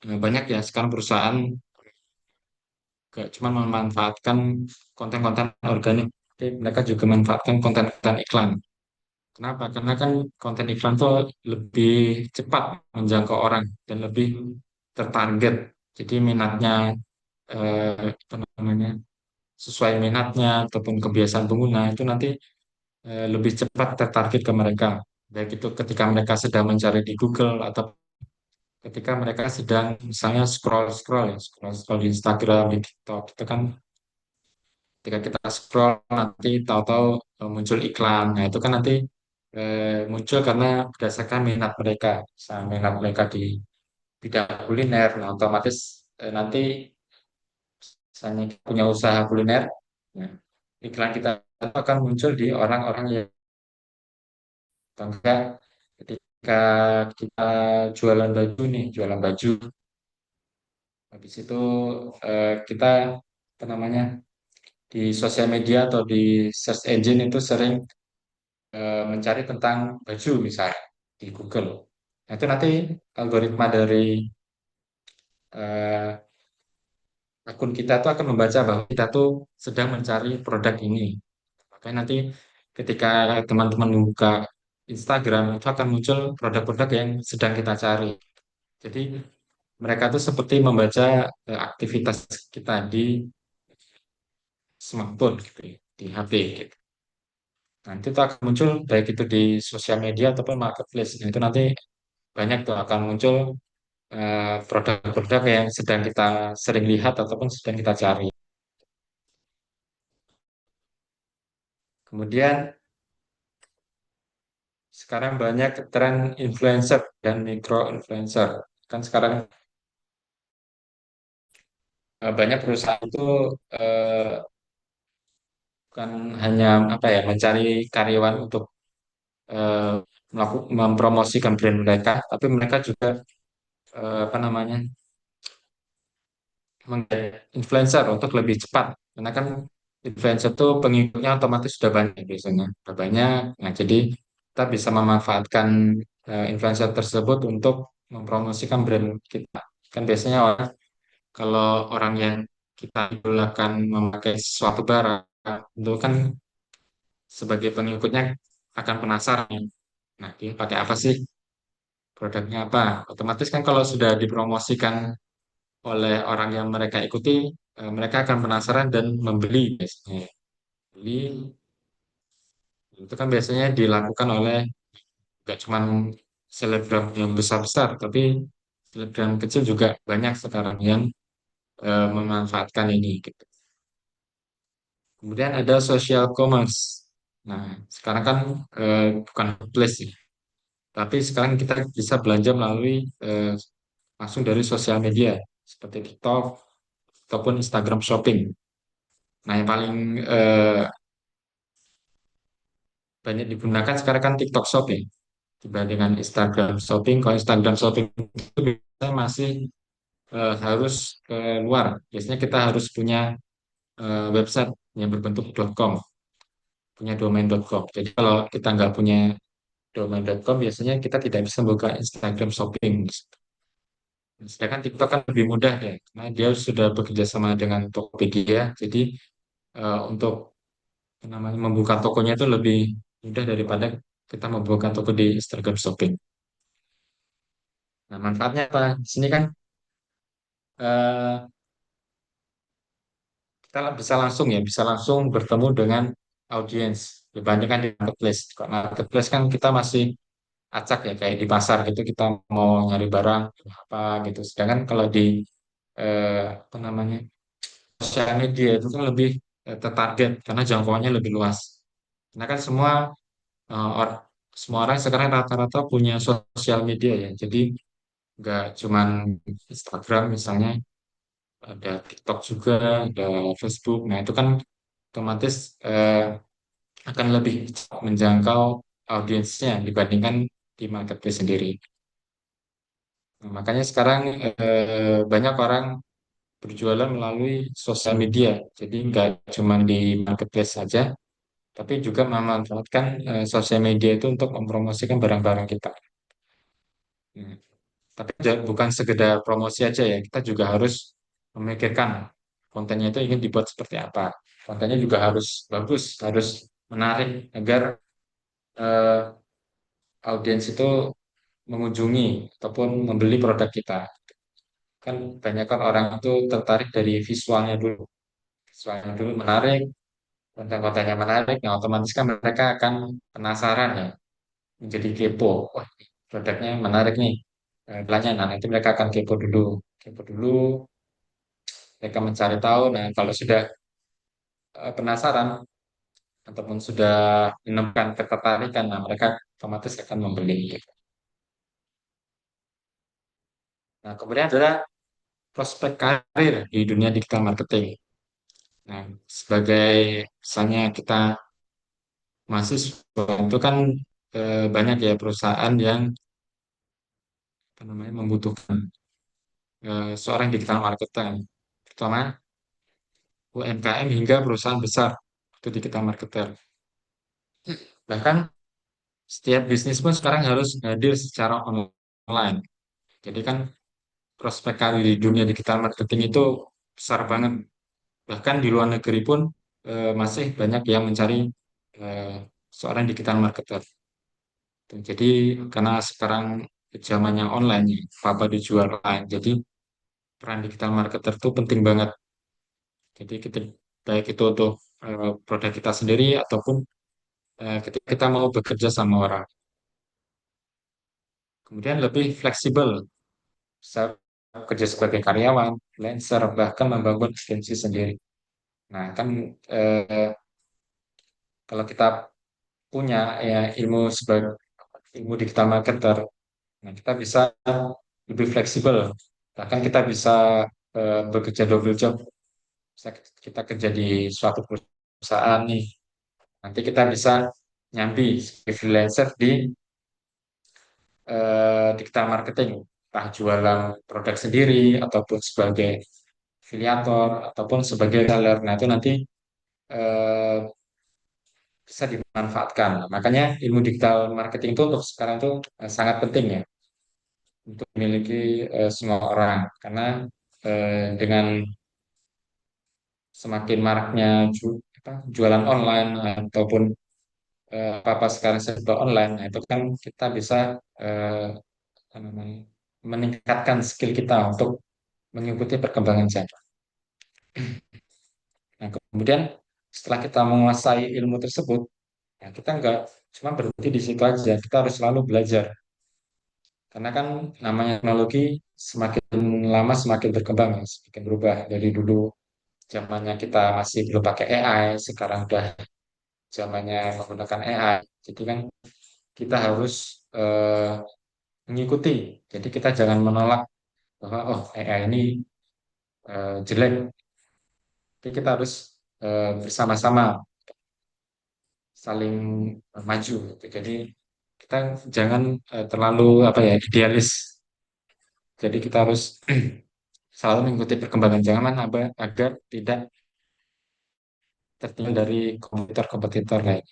banyak ya sekarang perusahaan gak cuma memanfaatkan konten-konten organik, tapi mereka juga memanfaatkan konten-konten iklan. Kenapa? Karena kan konten iklan tuh lebih cepat menjangkau orang dan lebih tertarget. Jadi minatnya apa namanya sesuai minatnya ataupun kebiasaan pengguna itu nanti lebih cepat tertarget ke mereka. Baik itu ketika mereka sedang mencari di Google atau ketika mereka sedang misalnya scroll-scroll ya, scroll-scroll di Instagram, di TikTok, itu kan ketika kita scroll nanti tahu-tahu muncul iklan. Nah, itu kan nanti muncul karena berdasarkan minat mereka. Misalnya minat mereka di bidang kuliner, nah, otomatis nanti misalnya kita punya usaha kuliner, nah, iklan kita akan muncul di orang-orang yang atau enggak ketika kita jualan baju nih, jualan baju, habis itu kita apa namanya di sosial media atau di search engine itu sering mencari tentang baju misalnya di Google. Nah, itu nanti algoritma dari eh, akun kita tuh akan membaca bahwa kita tuh sedang mencari produk ini. Makanya nanti ketika teman-teman membuka Instagram itu akan muncul produk-produk yang sedang kita cari. Jadi mereka tuh seperti membaca aktivitas kita di smartphone gitu ya, di HP gitu. Nanti itu akan muncul baik itu di sosial media ataupun marketplace. Nah, itu nanti banyak tuh akan muncul produk-produk yang sedang kita sering lihat ataupun sedang kita cari. Kemudian sekarang banyak tren influencer dan micro influencer. Kan sekarang banyak perusahaan itu eh, bukan hanya apa ya mencari karyawan untuk eh, mempromosikan brand mereka, tapi mereka juga apa namanya influencer untuk lebih cepat. Karena kan influencer tuh pengikutnya otomatis sudah banyak biasanya, sudah banyak. Nah, jadi kita bisa memanfaatkan influencer tersebut untuk mempromosikan brand kita. Kan biasanya orang kalau orang yang kita idolakan memakai suatu barang, itu kan sebagai pengikutnya akan penasaran. Nah, dia pakai apa sih? Produknya apa? Otomatis kan kalau sudah dipromosikan oleh orang yang mereka ikuti, mereka akan penasaran dan membeli biasanya. Beli itu kan biasanya dilakukan oleh gak cuma selebgram yang besar-besar, tapi selebgram kecil juga banyak sekarang yang memanfaatkan ini gitu. Kemudian ada social commerce. Nah, sekarang kan bukan marketplace sih, tapi sekarang kita bisa belanja melalui langsung dari sosial media seperti TikTok ataupun Instagram Shopping. Nah, yang paling banyak digunakan sekarang kan TikTok Shop ya dibandingkan Instagram Shopping. Kalau Instagram Shopping itu biasanya masih harus keluar. Biasanya kita harus punya website yang berbentuk .com, punya domain.com. Jadi kalau kita nggak punya domain.com, biasanya kita tidak bisa buka Instagram Shopping. Sedangkan TikTok kan lebih mudah ya, karena dia sudah bekerja sama dengan Tokopedia. Jadi untuk apa namanya membuka tokonya itu lebih mudah daripada kita membuka toko di Instagram Shopping. Nah, manfaatnya apa? Di sini kan eh, kita bisa langsung ya, bisa langsung bertemu dengan audiens dibandingkan di marketplace. Kalau marketplace kan kita masih acak ya, kayak di pasar gitu kita mau nyari barang apa gitu. Sedangkan kalau di apa namanya sosial media itu kan lebih tertarget karena jangkauannya lebih luas. Karena kan eh, or- semua orang sekarang rata-rata punya sosial media ya. Jadi nggak cuman Instagram misalnya, ada TikTok juga, ada Facebook. Nah, itu kan otomatis akan lebih cepat menjangkau audiensnya dibandingkan di marketplace sendiri. Nah, makanya sekarang banyak orang berjualan melalui sosial media. Jadi nggak cuma di marketplace saja, tapi juga memanfaatkan sosial media itu untuk mempromosikan barang-barang kita. Hmm. Tapi bukan sekedar promosi aja ya, kita juga harus memikirkan kontennya itu ingin dibuat seperti apa. Kontennya juga harus bagus, harus menarik agar eh, audiens itu mengunjungi ataupun membeli produk kita. Kan banyak kan orang itu tertarik dari visualnya dulu. Visualnya dulu menarik, konten-kontennya menarik, nah otomatis kan mereka akan penasaran ya, menjadi kepo. Wah, ini produknya menarik nih, belanja. Nah, nanti mereka akan kepo dulu, mereka mencari tahu. Nah, kalau sudah penasaran ataupun sudah menemukan ketertarikan, nah mereka otomatis akan membeli. Gitu. Nah, kemudian adalah prospek karir di dunia digital marketing. Nah, sebagai misalnya kita mahasiswa itu kan banyak ya perusahaan yang apa namanya membutuhkan seorang digital marketer, terutama UMKM hingga perusahaan besar itu digital marketer. Bahkan setiap bisnis pun sekarang harus hadir secara online. Jadi kan prospek karir di dunia digital marketing itu besar banget. Bahkan di luar negeri pun masih banyak yang mencari eh, seorang digital marketer. Jadi karena sekarang zamannya online, apa dijual online. Jadi peran digital marketer itu penting banget. Jadi kita baik itu untuk produk kita sendiri ataupun ketika kita mau bekerja sama orang. Kemudian lebih fleksibel, bisa bekerja sebagai karyawan, freelancer, bahkan membangun agensi sendiri. Nah, kan eh, kalau kita punya ya ilmu sebagai ilmu digital marketer, nah kita bisa lebih fleksibel. Bahkan kita bisa bekerja double job. Bisa kita kerja di suatu perusahaan nih, nanti kita bisa nyambi sebagai freelancer di digital marketing, entah jualan produk sendiri ataupun sebagai afiliator ataupun sebagai seller. Nah, itu nanti eh, bisa dimanfaatkan. Makanya ilmu digital marketing itu untuk sekarang itu sangat penting ya untuk dimiliki semua orang karena dengan semakin maraknya jualan online ataupun apa sekarang serba online, nah itu kan kita bisa eh, apa namanya, meningkatkan skill kita untuk mengikuti perkembangan zaman. Nah, kemudian setelah kita menguasai ilmu tersebut, ya kita nggak cuma berhenti di situ aja, kita harus selalu belajar. Karena kan namanya teknologi semakin lama semakin berkembang, ya, semakin berubah. Dari dulu zamannya kita masih belum pakai AI, sekarang udah zamannya menggunakan AI. Jadi kan kita harus mengikuti. Jadi kita jangan menolak bahwa oh AI ini jelek. Tapi kita harus bersama-sama saling maju gitu. Jadi kita jangan terlalu apa ya idealis. Jadi kita harus selalu mengikuti perkembangan zaman agar tidak tertinggal dari kompetitor-kompetitor lain.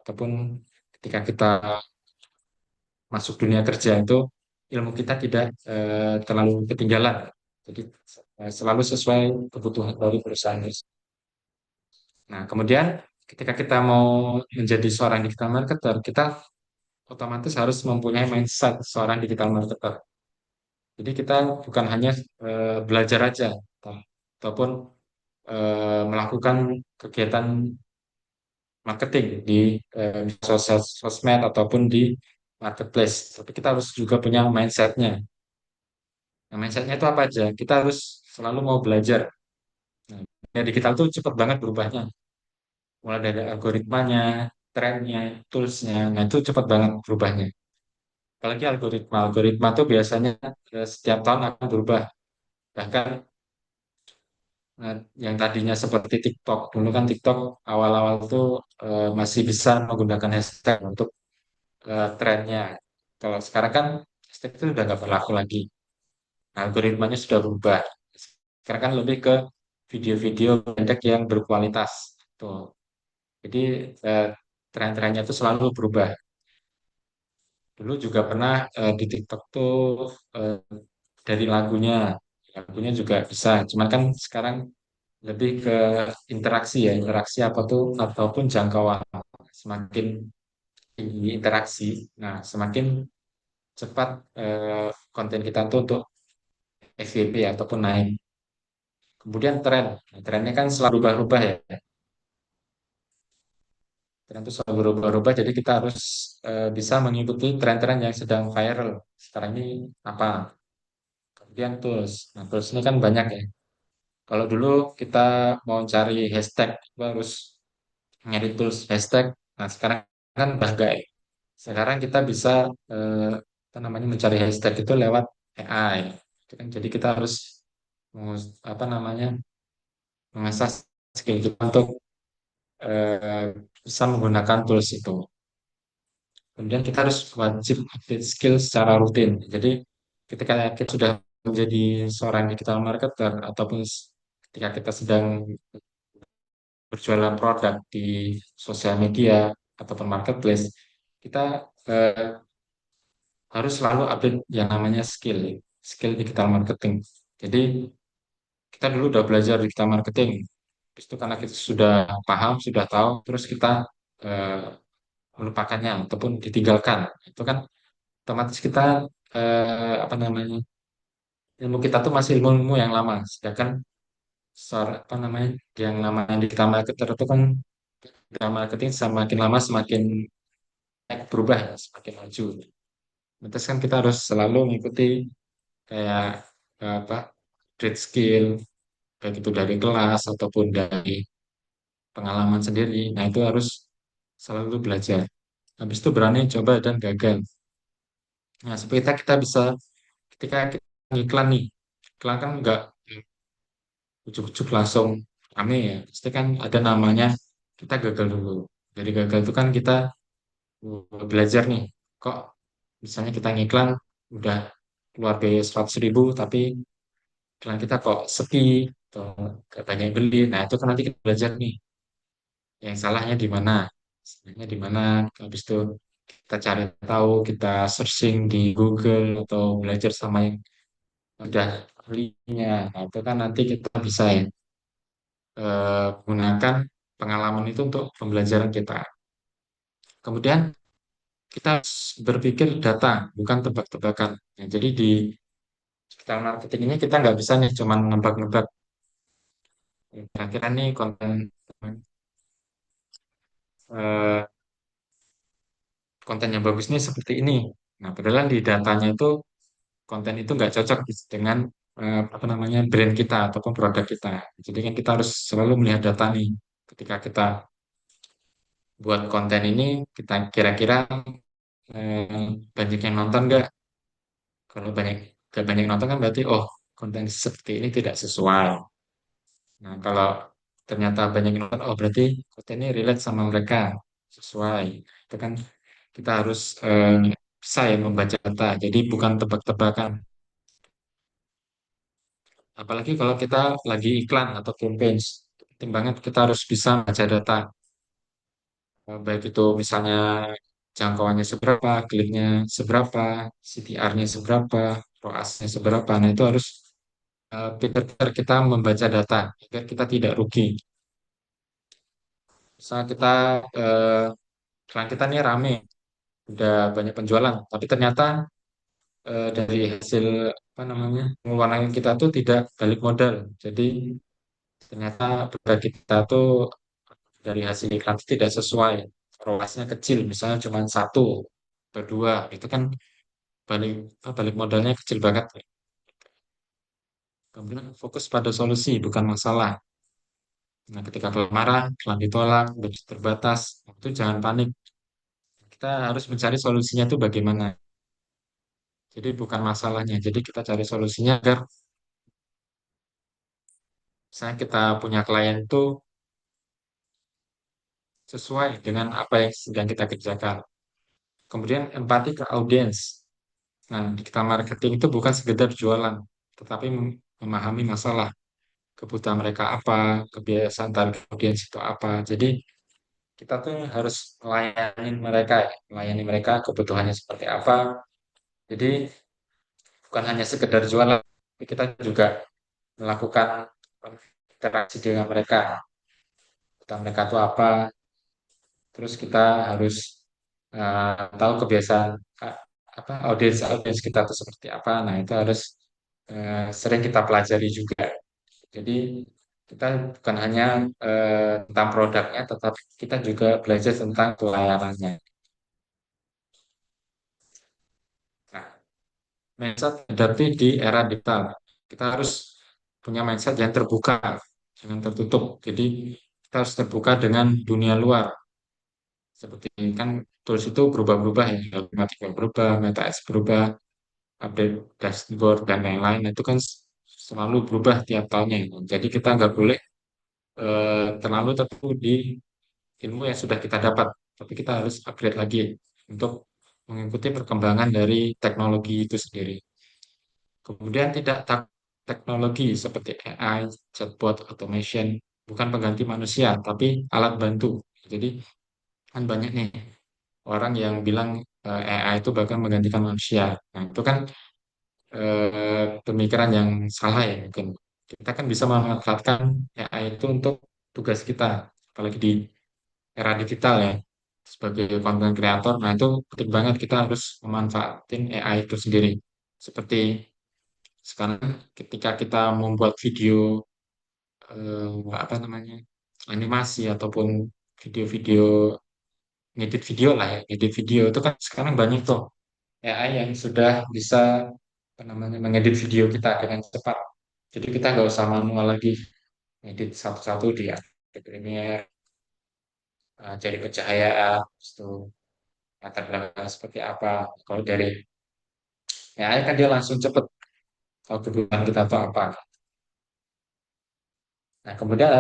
Ataupun ketika kita masuk dunia kerja itu ilmu kita tidak terlalu ketinggalan. Jadi selalu sesuai kebutuhan dari perusahaan. Nah, kemudian ketika kita mau menjadi seorang digital marketer, kita otomatis harus mempunyai mindset seorang digital marketer. Jadi kita bukan hanya belajar aja, ataupun melakukan kegiatan marketing di sosial sosmed ataupun di marketplace. Tapi kita harus juga punya mindsetnya. Nah, mindsetnya itu apa aja? Kita harus selalu mau belajar. Nah, dunia digital itu cepat banget berubahnya. Mulai dari algoritmanya, trennya, toolsnya, nah itu cepat banget berubahnya. Apalagi algoritma tuh biasanya setiap tahun akan berubah. Bahkan Nah, yang tadinya seperti TikTok, dulu kan TikTok awal-awal tuh masih bisa menggunakan hashtag untuk trennya. Kalau sekarang kan hashtag itu udah nggak berlaku lagi. Algoritmanya sudah berubah. Sekarang kan lebih ke video-video pendek yang berkualitas. Tuh. Jadi eh, tren-trennya itu selalu berubah. Dulu juga pernah di TikTok tuh eh, dari lagunya juga bisa. Cuman kan sekarang lebih ke interaksi ya, interaksi apa tuh ataupun jangkauan. Semakin tinggi interaksi, nah semakin cepat konten kita tuh untuk FYP ataupun naik. Kemudian tren, nah, trennya kan selalu berubah-ubah ya. Tren itu selalu berubah-ubah, jadi kita harus bisa mengikuti tren-tren yang sedang viral. Sekarang ini apa? Kemudian tools. Nah, tools ini kan banyak ya. Kalau dulu kita mau cari hashtag, kita harus nyari tools hashtag. Nah, sekarang kan udah enggak ya. Sekarang kita bisa eh, apa namanya mencari hashtag itu lewat AI. Itu kan jadi kita harus apa namanya mengasah skill kita untuk eh, bisa menggunakan tools itu. Kemudian kita harus wajib update skill secara rutin. Jadi ketika kita sudah menjadi seorang digital marketer ataupun ketika kita sedang berjualan produk di sosial media ataupun marketplace, kita harus selalu update yang namanya skill digital marketing. Jadi kita dulu udah belajar digital marketing, habis itu karena kita sudah paham, sudah tahu, terus kita eh, melupakannya ataupun ditinggalkan. Itu kan otomatis kita apa namanya ilmu kita tuh masih ilmu-ilmu yang lama, sedangkan apa namanya yang namanya digital marketer itu kan digital marketing semakin lama semakin berubah, ya, semakin maju. Terus kan kita harus selalu mengikuti kayak apa trade skill baik itu dari kelas ataupun dari pengalaman sendiri. Nah, itu harus selalu belajar. Habis itu berani coba dan gagal. Nah, seperti kita bisa ketika kita iklan nih, iklan kan nggak ujuk-ujuk langsung rame ya. Pasti kan ada namanya kita gagal dulu. Dari gagal itu kan kita belajar nih. Kok misalnya kita ngiklan udah keluar biaya 100.000 tapi iklan kita kok sepi atau gak banyak yang beli. Nah, itu kan nanti kita belajar nih yang salahnya di mana. Salahnya di mana. Habis itu kita cari tahu, kita searching di Google atau belajar sama yang udah ahlinya. Nah, itu kan nanti kita bisa ya gunakan pengalaman itu untuk pembelajaran kita. Kemudian kita harus berpikir data, bukan tebak-tebakan. Nah, jadi di digital marketing ini kita nggak bisa nih cuman nebak-nebak. Kira-kira nih konten eh, konten yang bagus nih seperti ini. Nah, padahal di datanya itu konten itu nggak cocok dengan apa namanya brand kita ataupun produk kita. Jadi kan kita harus selalu melihat data nih. Ketika kita buat konten ini, kita kira-kira banyak yang nonton nggak? Kalau nggak banyak nonton kan berarti oh konten seperti ini tidak sesuai. Nah kalau ternyata banyak yang nonton, oh berarti konten ini relate sama mereka sesuai. Itu kan kita harus bisa ya membaca data. Jadi bukan tebak-tebakan. Apalagi kalau kita lagi iklan atau campaign, penting banget kita harus bisa baca data. Baik itu misalnya jangkauannya seberapa, kliknya seberapa, CTR-nya seberapa, ROAS-nya seberapa. Nah, itu harus pintar-pintar kita membaca data agar kita tidak rugi. Misalnya kita eh, iklan kita nih rame, udah banyak penjualan, tapi ternyata dari hasil apa namanya pengeluaran kita tuh tidak balik modal. Jadi ternyata produk kita tuh dari hasil iklan itu tidak sesuai. ROAS-nya kecil, misalnya cuma satu atau dua, itu kan balik balik modalnya kecil banget. Kemudian fokus pada solusi, bukan masalah. Nah, ketika marah, iklan ditolak, budget terbatas, itu jangan panik. Kita harus mencari solusinya itu bagaimana. Jadi bukan masalahnya. Jadi kita cari solusinya agar Misalnya kita punya klien itu sesuai dengan apa yang sedang kita kerjakan. Kemudian empati ke audiens. Nah, digital marketing itu bukan sekedar jualan, tetapi memahami masalah, kebutuhan mereka apa, kebiasaan target audiens itu apa. Jadi kita tuh harus melayani mereka kebutuhannya seperti apa. Jadi bukan hanya sekedar jualan, tapi kita juga melakukan interaksi dengan mereka. Kebutuhan mereka itu apa, terus kita harus tahu kebiasaan uh, apa audiens audiens kita itu seperti apa. Nah, itu harus sering kita pelajari juga. Jadi kita bukan hanya tentang produknya, tetapi kita juga belajar tentang pelayanannya. Nah, mindset hadapi di era digital. Kita harus punya mindset yang terbuka, jangan tertutup. Jadi kita harus terbuka dengan dunia luar. Seperti kan tools itu berubah-ubah ya, Algoritma berubah, MetaX berubah, update dashboard dan lain-lain. Itu kan selalu berubah tiap tahunnya. Jadi kita nggak boleh terlalu terpaku di ilmu yang sudah kita dapat, tapi kita harus upgrade lagi untuk mengikuti perkembangan dari teknologi itu sendiri. Kemudian tidak teknologi seperti AI, chatbot, automation, bukan pengganti manusia, tapi alat bantu. Jadi kan banyak nih orang yang bilang AI itu bahkan menggantikan manusia. Nah, itu kan pemikiran yang salah ya mungkin. Kita kan bisa memanfaatkan AI itu untuk tugas kita, apalagi di era digital ya, sebagai content creator. Nah, itu penting banget kita harus memanfaatin AI itu sendiri. Seperti sekarang ketika kita membuat video apa namanya animasi ataupun video-video ngedit video lah ya, ngedit video itu kan sekarang banyak tuh AI yang sudah bisa apa namanya mengedit video kita dengan cepat. Jadi kita nggak usah manual lagi ngedit satu-satu di Adobe Premiere, cari pencahayaan, terus itu latar belakang seperti apa. Kalau dari AI kan dia langsung cepet tahu kebutuhan kita tuh apa. Nah, kemudian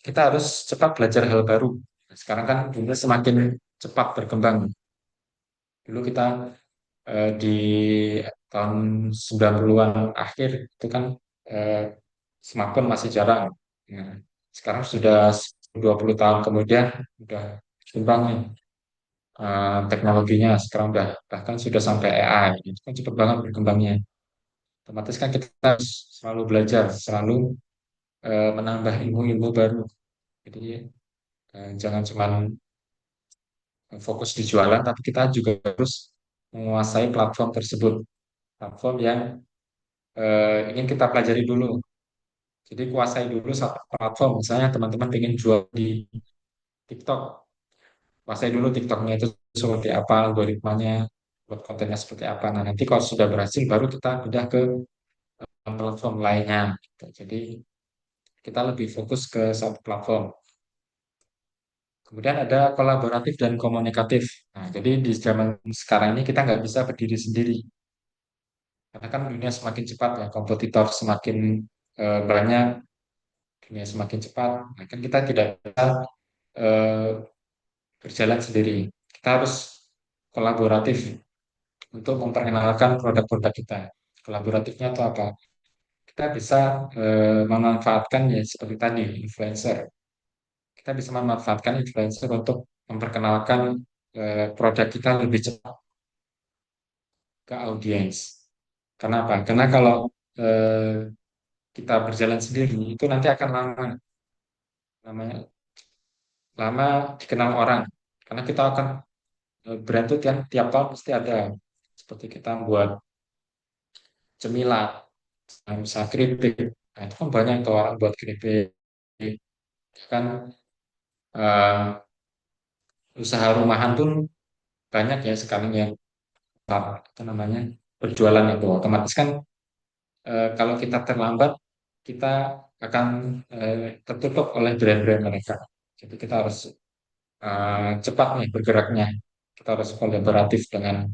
kita harus cepat belajar hal baru. Nah, sekarang kan dunia semakin cepat berkembang. Dulu kita di tahun 90-an akhir itu kan eh, smartphone masih jarang. Nah, sekarang sudah 20 tahun kemudian udah berkembang nih teknologinya. Sekarang udah bahkan sudah sampai AI. Itu kan cepat banget berkembangnya. Otomatis kan kita harus selalu belajar, selalu menambah ilmu-ilmu baru. Jadi jangan cuma fokus di jualan, tapi kita juga harus menguasai platform tersebut. Platform yang ingin kita pelajari dulu. Jadi kuasai dulu satu platform. Misalnya teman-teman ingin jual di TikTok, kuasai dulu TikToknya itu seperti apa, algoritmanya, buat kontennya seperti apa. Nah, nanti kalau sudah berhasil, baru kita pindah ke platform lainnya. Gitu. Jadi kita lebih fokus ke satu platform. Kemudian ada kolaboratif dan komunikatif. Nah, jadi di zaman sekarang ini kita nggak bisa berdiri sendiri. Karena kan dunia semakin cepat ya, kompetitor semakin banyak, dunia semakin cepat. Nah, kan kita tidak bisa eh, berjalan sendiri. Kita harus kolaboratif untuk memperkenalkan produk-produk kita. Kolaboratifnya itu apa? Kita bisa memanfaatkan ya seperti tadi influencer. Kita bisa memanfaatkan influencer untuk memperkenalkan produk kita lebih cepat ke audiens. Kenapa? Karena kalau kita berjalan sendiri itu nanti akan namanya lama dikenal orang. Karena kita akan brand itu tiap tahun pasti ada. Seperti kita buat cemilan, misalnya keripik. Nah, itu kan banyak tuh orang buat keripik. Kan eh, usaha rumahan pun banyak ya sekarang yang apa namanya berjualan itu. Otomatis kan kalau kita terlambat, kita akan tertutup oleh brand-brand mereka. Jadi kita harus cepat nih bergeraknya. Kita harus kolaboratif dengan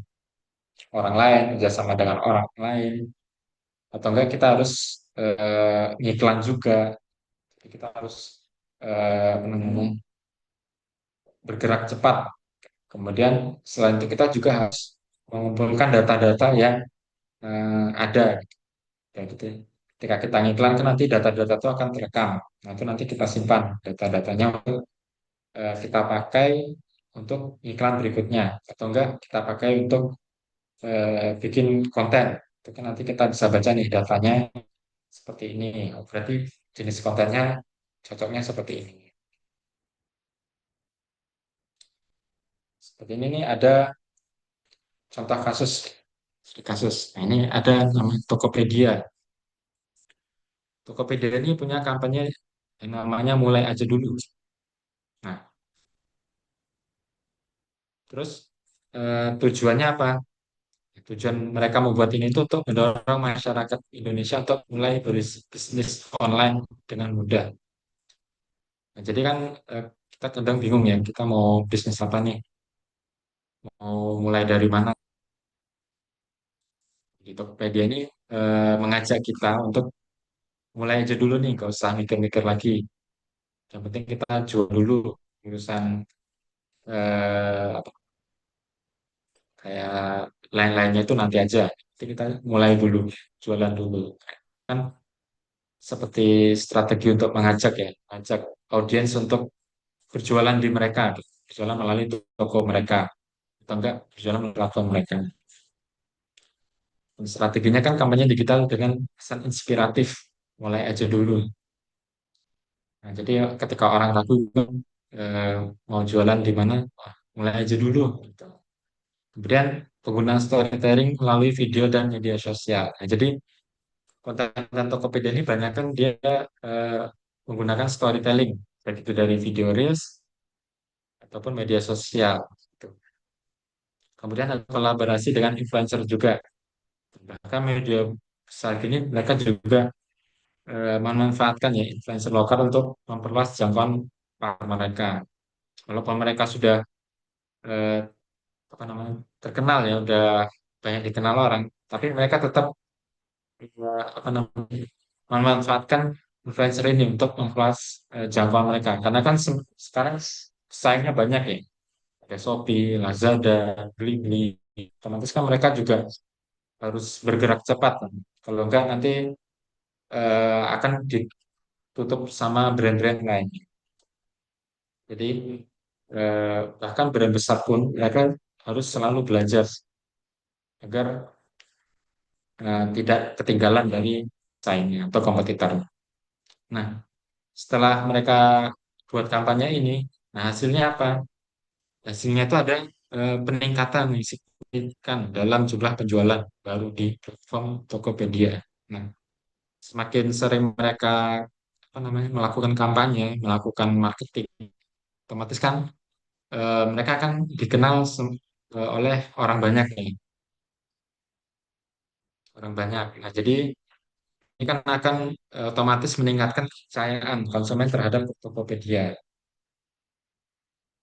orang lain, kerjasama dengan orang lain, atau enggak kita harus ngiklan juga. kita harus apa namanya, bergerak cepat. Kemudian selain itu kita juga harus mengumpulkan data-data yang ada. Ya, gitu. Ketika kita ngiklan kan nanti data-data itu akan terekam. Nah, itu nanti kita simpan data-datanya untuk kita pakai untuk iklan berikutnya. Atau enggak kita pakai untuk bikin konten. Itu kan nanti kita bisa baca nih datanya seperti ini. Oh, berarti jenis kontennya cocoknya seperti ini. Seperti ini nih ada contoh kasus. Kasus. Nah, ini ada namanya Tokopedia. Tokopedia ini punya kampanye yang namanya mulai aja dulu. Nah, terus tujuannya apa? Tujuan mereka membuat ini itu untuk mendorong masyarakat Indonesia untuk mulai berbisnis online dengan mudah. Nah, jadi kan kita kadang bingung ya, kita mau bisnis apa nih? Mau mulai dari mana? Di Tokopedia ini mengajak kita untuk mulai aja dulu nih, nggak usah mikir-mikir lagi. Yang penting kita jual dulu urusan apa, kayak lain-lainnya itu nanti aja. Jadi kita mulai dulu, jualan dulu. Kan seperti strategi untuk mengajak ya, mengajak audiens untuk berjualan di mereka, gitu. Berjualan melalui toko mereka, atau enggak berjualan melalui platform mereka. Dan strateginya kan kampanye digital dengan pesan inspiratif, mulai aja dulu. Nah, jadi ketika orang ragu eh, mau jualan di mana, wah, mulai aja dulu. Gitu. Kemudian penggunaan storytelling melalui video dan media sosial. Nah, jadi konten Tokopedia ini banyak kan dia eh, menggunakan storytelling, baik itu dari video reels ataupun media sosial. Gitu. Kemudian ada kolaborasi dengan influencer juga. Bahkan media besar ini mereka juga memanfaatkan ya influencer lokal untuk memperluas jangkauan pasar mereka. Walaupun mereka sudah eh, apa namanya terkenal ya, udah banyak dikenal orang, tapi mereka tetap apa namanya memanfaatkan influencer ini untuk memperluas jangkauan mereka. Karena kan sekarang saingnya banyak ya, ada Shopee, Lazada, Blibli. Otomatis kan mereka juga harus bergerak cepat kan. Kalau enggak nanti akan ditutup sama brand-brand lain. Jadi bahkan brand besar pun mereka harus selalu belajar agar tidak ketinggalan dari saingnya atau kompetitor. Nah, setelah mereka buat kampanye ini, nah hasilnya apa? Hasilnya itu ada peningkatan nih, signifikan dalam jumlah penjualan baru di platform Tokopedia. Nah, semakin sering mereka apa namanya melakukan kampanye, melakukan marketing, otomatis kan mereka akan dikenal oleh orang banyak nih, orang banyak. Nah, jadi ini kan akan otomatis meningkatkan kepercayaan konsumen terhadap Tokopedia.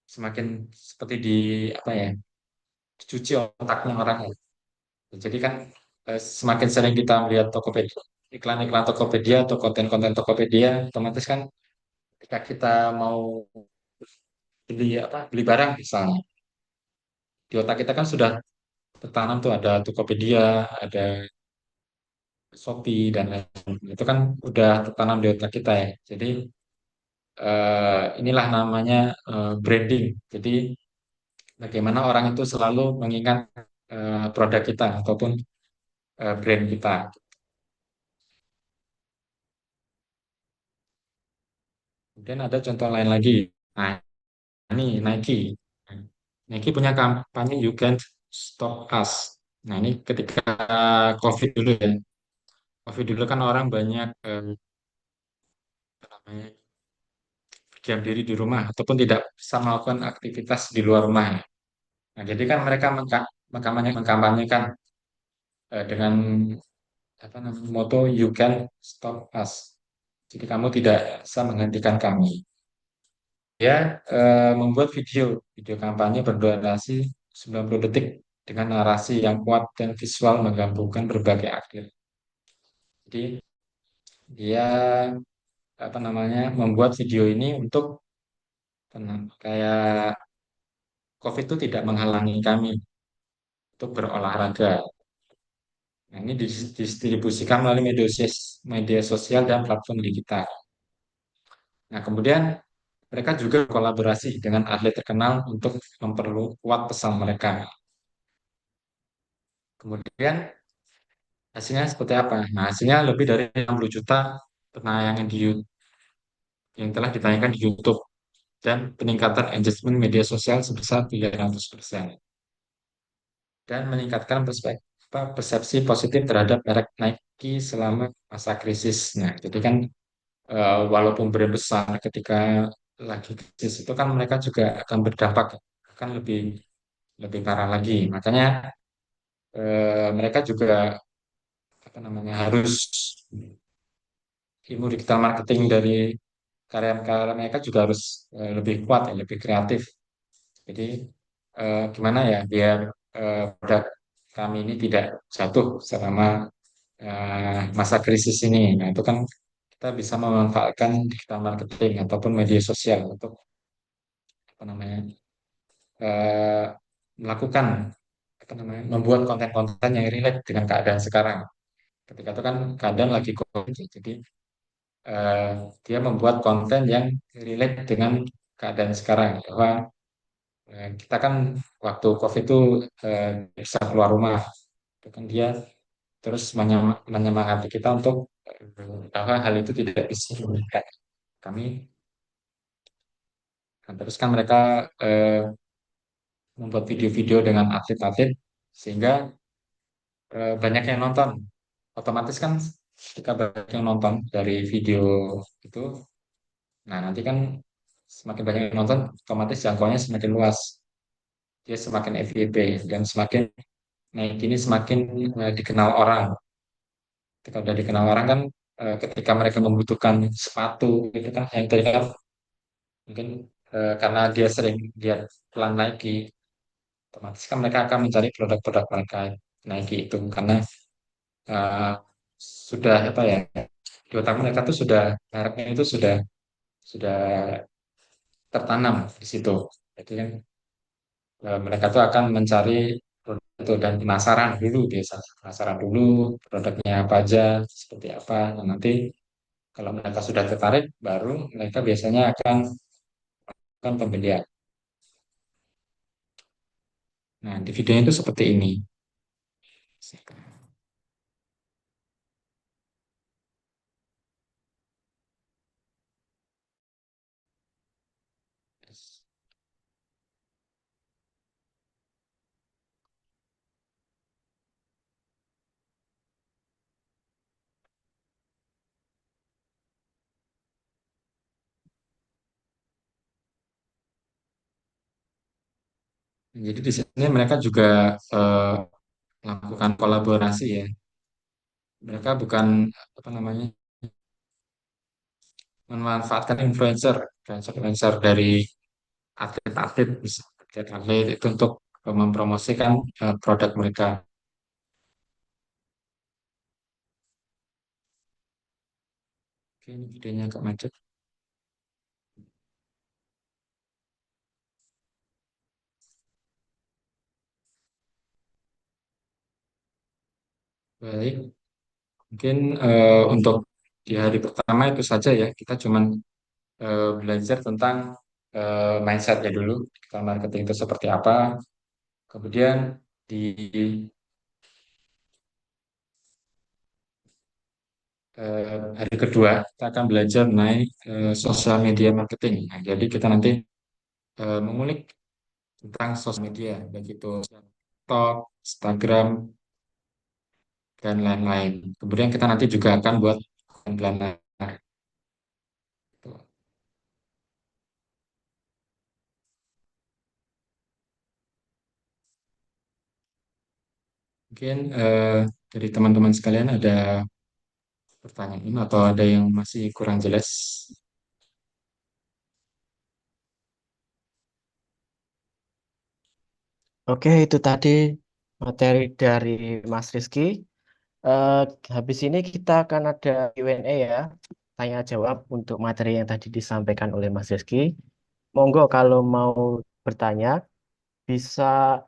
Semakin seperti di apa ya, dicuci otaknya orang ya. Jadi kan semakin sering kita melihat Tokopedia, iklan-iklan Tokopedia atau konten-konten Tokopedia, otomatis kan ketika kita mau beli barang misalnya, di otak kita kan sudah tertanam tuh ada Tokopedia, ada Shopee dan lain-lain. Itu kan udah tertanam di otak kita ya. Jadi inilah namanya branding. Jadi bagaimana orang itu selalu mengingat produk kita ataupun brand kita. Kemudian ada contoh lain lagi. Nah, ini Nike. Nike punya kampanye You Can't Stop Us. Nah, ini ketika COVID dulu ya. COVID dulu kan orang banyak apa namanya, berdiam diri di rumah ataupun tidak bisa melakukan aktivitas di luar rumah. Nah, jadi kan mereka mengkampanyekan dengan apa namanya moto You Can Stop Us. Jadi kamu tidak bisa menghentikan kami. Dia membuat video kampanye berdurasi 90 detik dengan narasi yang kuat dan visual menggabungkan berbagai aktor. Jadi dia apa namanya membuat video ini untuk kayak COVID itu tidak menghalangi kami untuk berolahraga. Nah, ini didistribusikan melalui media sosial dan platform digital. Nah, kemudian mereka juga kolaborasi dengan atlet terkenal untuk memperkuat pesan mereka. Kemudian hasilnya seperti apa? Nah, hasilnya lebih dari 60 juta penayangan yang telah ditayangkan di YouTube dan peningkatan engagement media sosial sebesar 300% dan meningkatkan persepsi positif terhadap merek Nike selama masa krisis. Nah, jadi kan walaupun brand besar ketika lagi krisis itu kan mereka juga akan berdampak, akan lebih lebih parah lagi. Makanya mereka juga apa namanya harus ilmu digital marketing dari karya-karya mereka juga harus lebih kuat ya, lebih kreatif. Jadi gimana ya biar produk kami ini tidak jatuh selama masa krisis ini. Nah, itu kan kita bisa memanfaatkan digital marketing ataupun media sosial untuk apa namanya eh, melakukan apa namanya membuat konten-konten yang relate dengan keadaan sekarang. Ketika itu kan keadaan lagi COVID, jadi eh, dia membuat konten yang relate dengan keadaan sekarang. Bahwa kita kan waktu COVID itu eh, bisa keluar rumah, itu kan dia terus menyemangati kita untuk bahwa hal itu tidak bisa merugikan kami. Nah, terus kan mereka eh, membuat video-video dengan atlet-atlet sehingga banyak yang nonton. Otomatis kan ketika banyak yang nonton dari video itu, nah nanti kan semakin banyak yang nonton, otomatis jangkauannya semakin luas. Dia semakin FYP dan semakin naik ini semakin dikenal orang. Ketika udah dikenal orang kan ketika mereka membutuhkan sepatu gitu kan yang tadi kan mungkin karena dia sering lihat pelan Nike, otomatis kan mereka akan mencari produk-produk mereka Nike itu karena eh, sudah apa ya di otak mereka tuh sudah mereknya itu sudah tertanam di situ. Jadi kan mereka tuh akan mencari produk itu dan penasaran dulu biasa penasaran dulu produknya apa aja seperti apa. Nah, nanti kalau mereka sudah tertarik baru mereka biasanya akan pembelian. Nah, di videonya itu seperti ini. Jadi di sini mereka juga eh, melakukan kolaborasi ya. Mereka bukan apa namanya memanfaatkan influencer dari atlet-atlet, atlet-atlet itu untuk mempromosikan produk mereka. Oke, ini videonya agak macet. Baik, mungkin untuk di hari pertama itu saja ya. Kita cuman belajar tentang mindsetnya dulu, digital marketing itu seperti apa. Kemudian di hari kedua kita akan belajar mengenai sosial media marketing. Nah, jadi kita nanti mengulik tentang sosial media, baik itu TikTok, Instagram, dan lain-lain. Kemudian kita nanti juga akan buat konten planner. Mungkin dari teman-teman sekalian ada pertanyaan atau ada yang masih kurang jelas. Oke, itu tadi materi dari Mas Rizky. Eh, habis ini kita akan ada Q&A ya. tanya jawab untuk materi yang tadi disampaikan oleh Mas Rizky. Monggo kalau mau bertanya bisa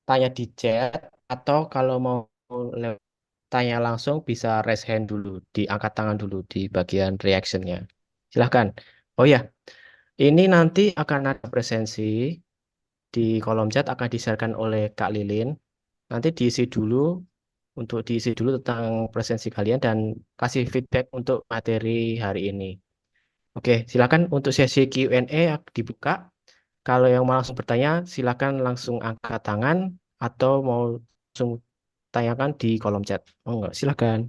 tanya di chat atau kalau mau tanya langsung bisa raise hand dulu, diangkat tangan dulu di bagian reactionnya. Silahkan. Oh ya, ini nanti akan ada presensi di kolom chat akan di-sharekan oleh Kak Lilin. Nanti diisi dulu untuk diisi dulu tentang presensi kalian dan kasih feedback untuk materi hari ini. Oke, silakan untuk sesi Q&A dibuka. Kalau yang mau langsung bertanya, silakan langsung angkat tangan atau mau langsung tanyakan di kolom chat. Oh enggak, silakan.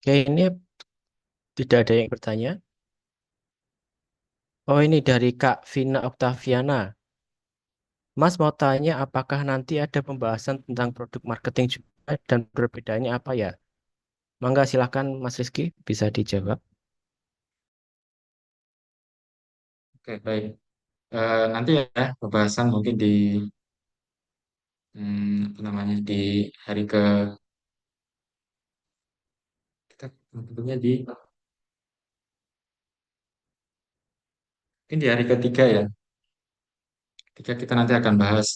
Oke, ini tidak ada yang bertanya. Oh, ini dari Kak Vina Oktaviana. Mas mau tanya apakah nanti ada pembahasan tentang produk marketing juga dan perbedaannya apa ya? Mangga silakan Mas Rizky bisa dijawab. Oke, baik. Nanti ya pembahasan mungkin di apa namanya di hari ke kita tentunya di mungkin di hari ketiga ya. Ketika kita nanti akan bahas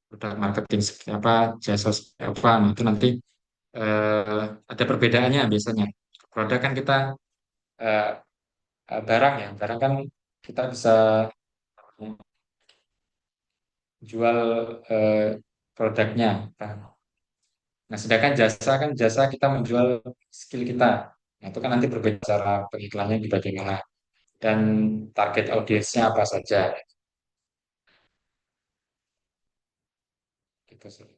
produk marketing seperti apa, jasa seperti apa. Nah, itu nanti ada perbedaannya biasanya. Produk kan kita eh, barang ya, barang kan kita bisa jual produknya. Nah, sedangkan jasa kan jasa kita menjual skill kita. Nah, itu kan nanti berbeda cara pengiklannya di bagaimana dan target audiensnya apa saja gitu sih.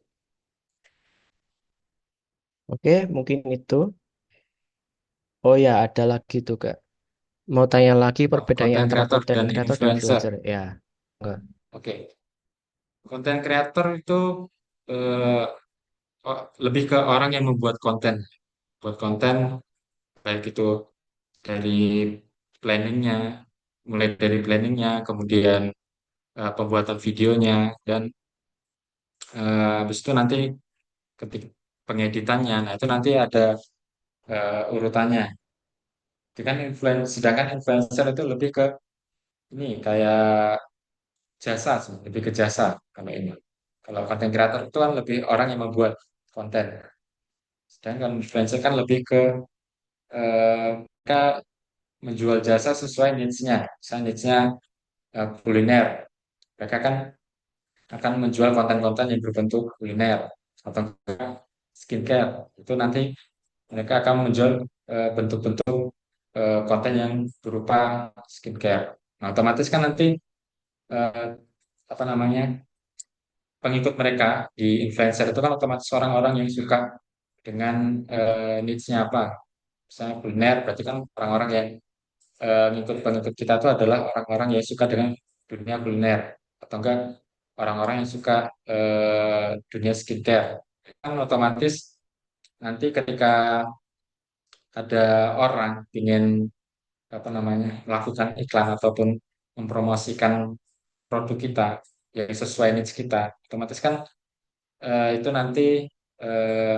Oke, mungkin itu. Oh ya, ada lagi tuh Kak. Mau tanya lagi Oh, perbedaannya konten antara kreator konten dan kreator dan influencer. influencer. Ya, enggak. Oke, konten kreator itu eh, lebih ke orang yang membuat konten, buat konten baik itu dari planningnya, mulai dari planningnya, kemudian pembuatan videonya, dan habis itu nanti ketik pengeditannya. Nah, itu nanti ada urutannya. Itu kan sedangkan influencer itu lebih ke ini kayak jasa sih, lebih ke jasa kalau ini. Kalau content creator itu kan lebih orang yang membuat konten. Sedangkan influencer kan lebih ke mereka menjual jasa sesuai niche-nya. Misalnya niche-nya kuliner. Mereka kan akan menjual konten-konten yang berbentuk kuliner atau skincare. Itu nanti mereka akan menjual bentuk-bentuk konten yang berupa skincare. Nah, otomatis kan nanti eh, apa namanya pengikut mereka di influencer itu kan otomatis orang-orang yang suka dengan niche-nya apa. Misalnya kuliner, berarti kan orang-orang yang ngikut pengikut kita itu adalah orang-orang yang suka dengan dunia kuliner atau enggak orang-orang yang suka dunia skincare. Kan otomatis nanti ketika ada orang ingin apa namanya melakukan iklan ataupun mempromosikan produk kita yang sesuai needs kita, otomatis kan itu nanti eh,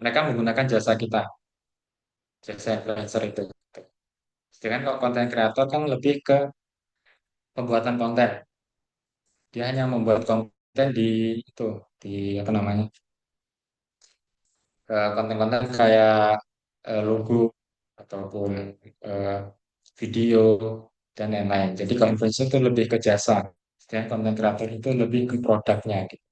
mereka menggunakan jasa kita, jasa influencer itu. Sedangkan kalau konten kreator kan lebih ke pembuatan konten. Dia hanya membuat konten di itu, di apa namanya, konten-konten kayak logo ataupun eh, video dan lain-lain. Jadi kalau influencer itu lebih ke jasa, sedangkan konten kreator itu lebih ke produknya gitu.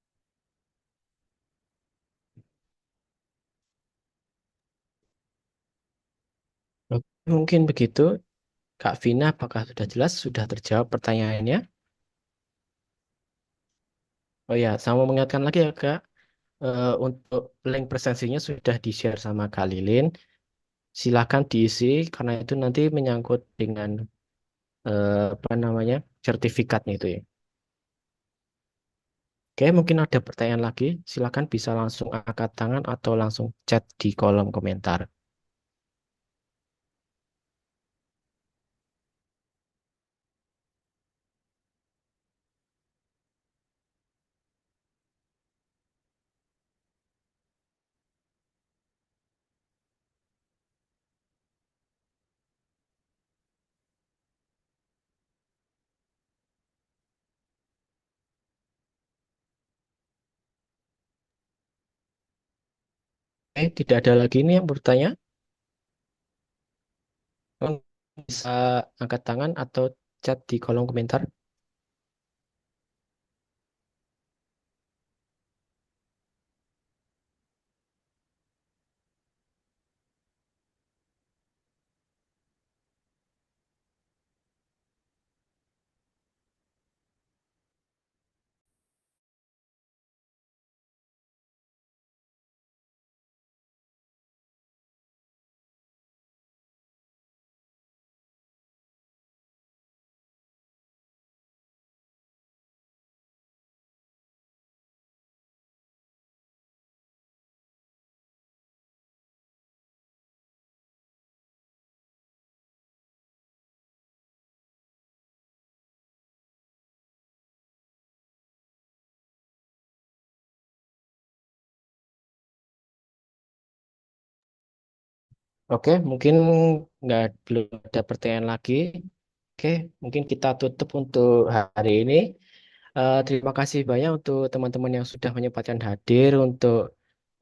Oke, mungkin begitu. Kak Vina, apakah sudah jelas? Sudah terjawab pertanyaannya? Oh ya, saya mau mengingatkan lagi ya Kak. Untuk link presentasinya sudah di-share sama Kak Lilin. Silakan diisi karena itu nanti menyangkut dengan apa namanya sertifikatnya itu ya. Oke, mungkin ada pertanyaan lagi. Silakan bisa langsung angkat tangan atau langsung chat di kolom komentar. Tidak ada lagi nih yang bertanya. Bisa angkat tangan atau chat di kolom komentar. Oke, mungkin belum ada pertanyaan lagi. Oke, mungkin kita tutup untuk hari ini. Terima kasih banyak untuk teman-teman yang sudah menyempatkan hadir untuk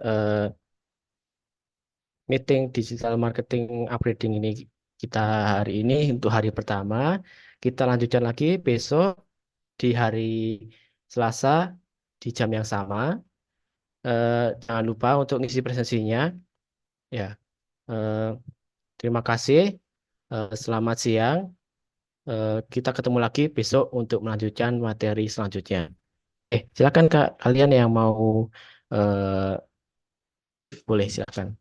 eh, meeting digital marketing upgrading ini kita hari ini untuk hari pertama. Kita lanjutkan lagi besok di hari Selasa di jam yang sama. Jangan lupa untuk ngisi presentasinya. Ya, eh, terima kasih. Selamat siang. Kita ketemu lagi besok untuk melanjutkan materi selanjutnya. Silakan Kak, kalian yang mau eh, boleh silakan.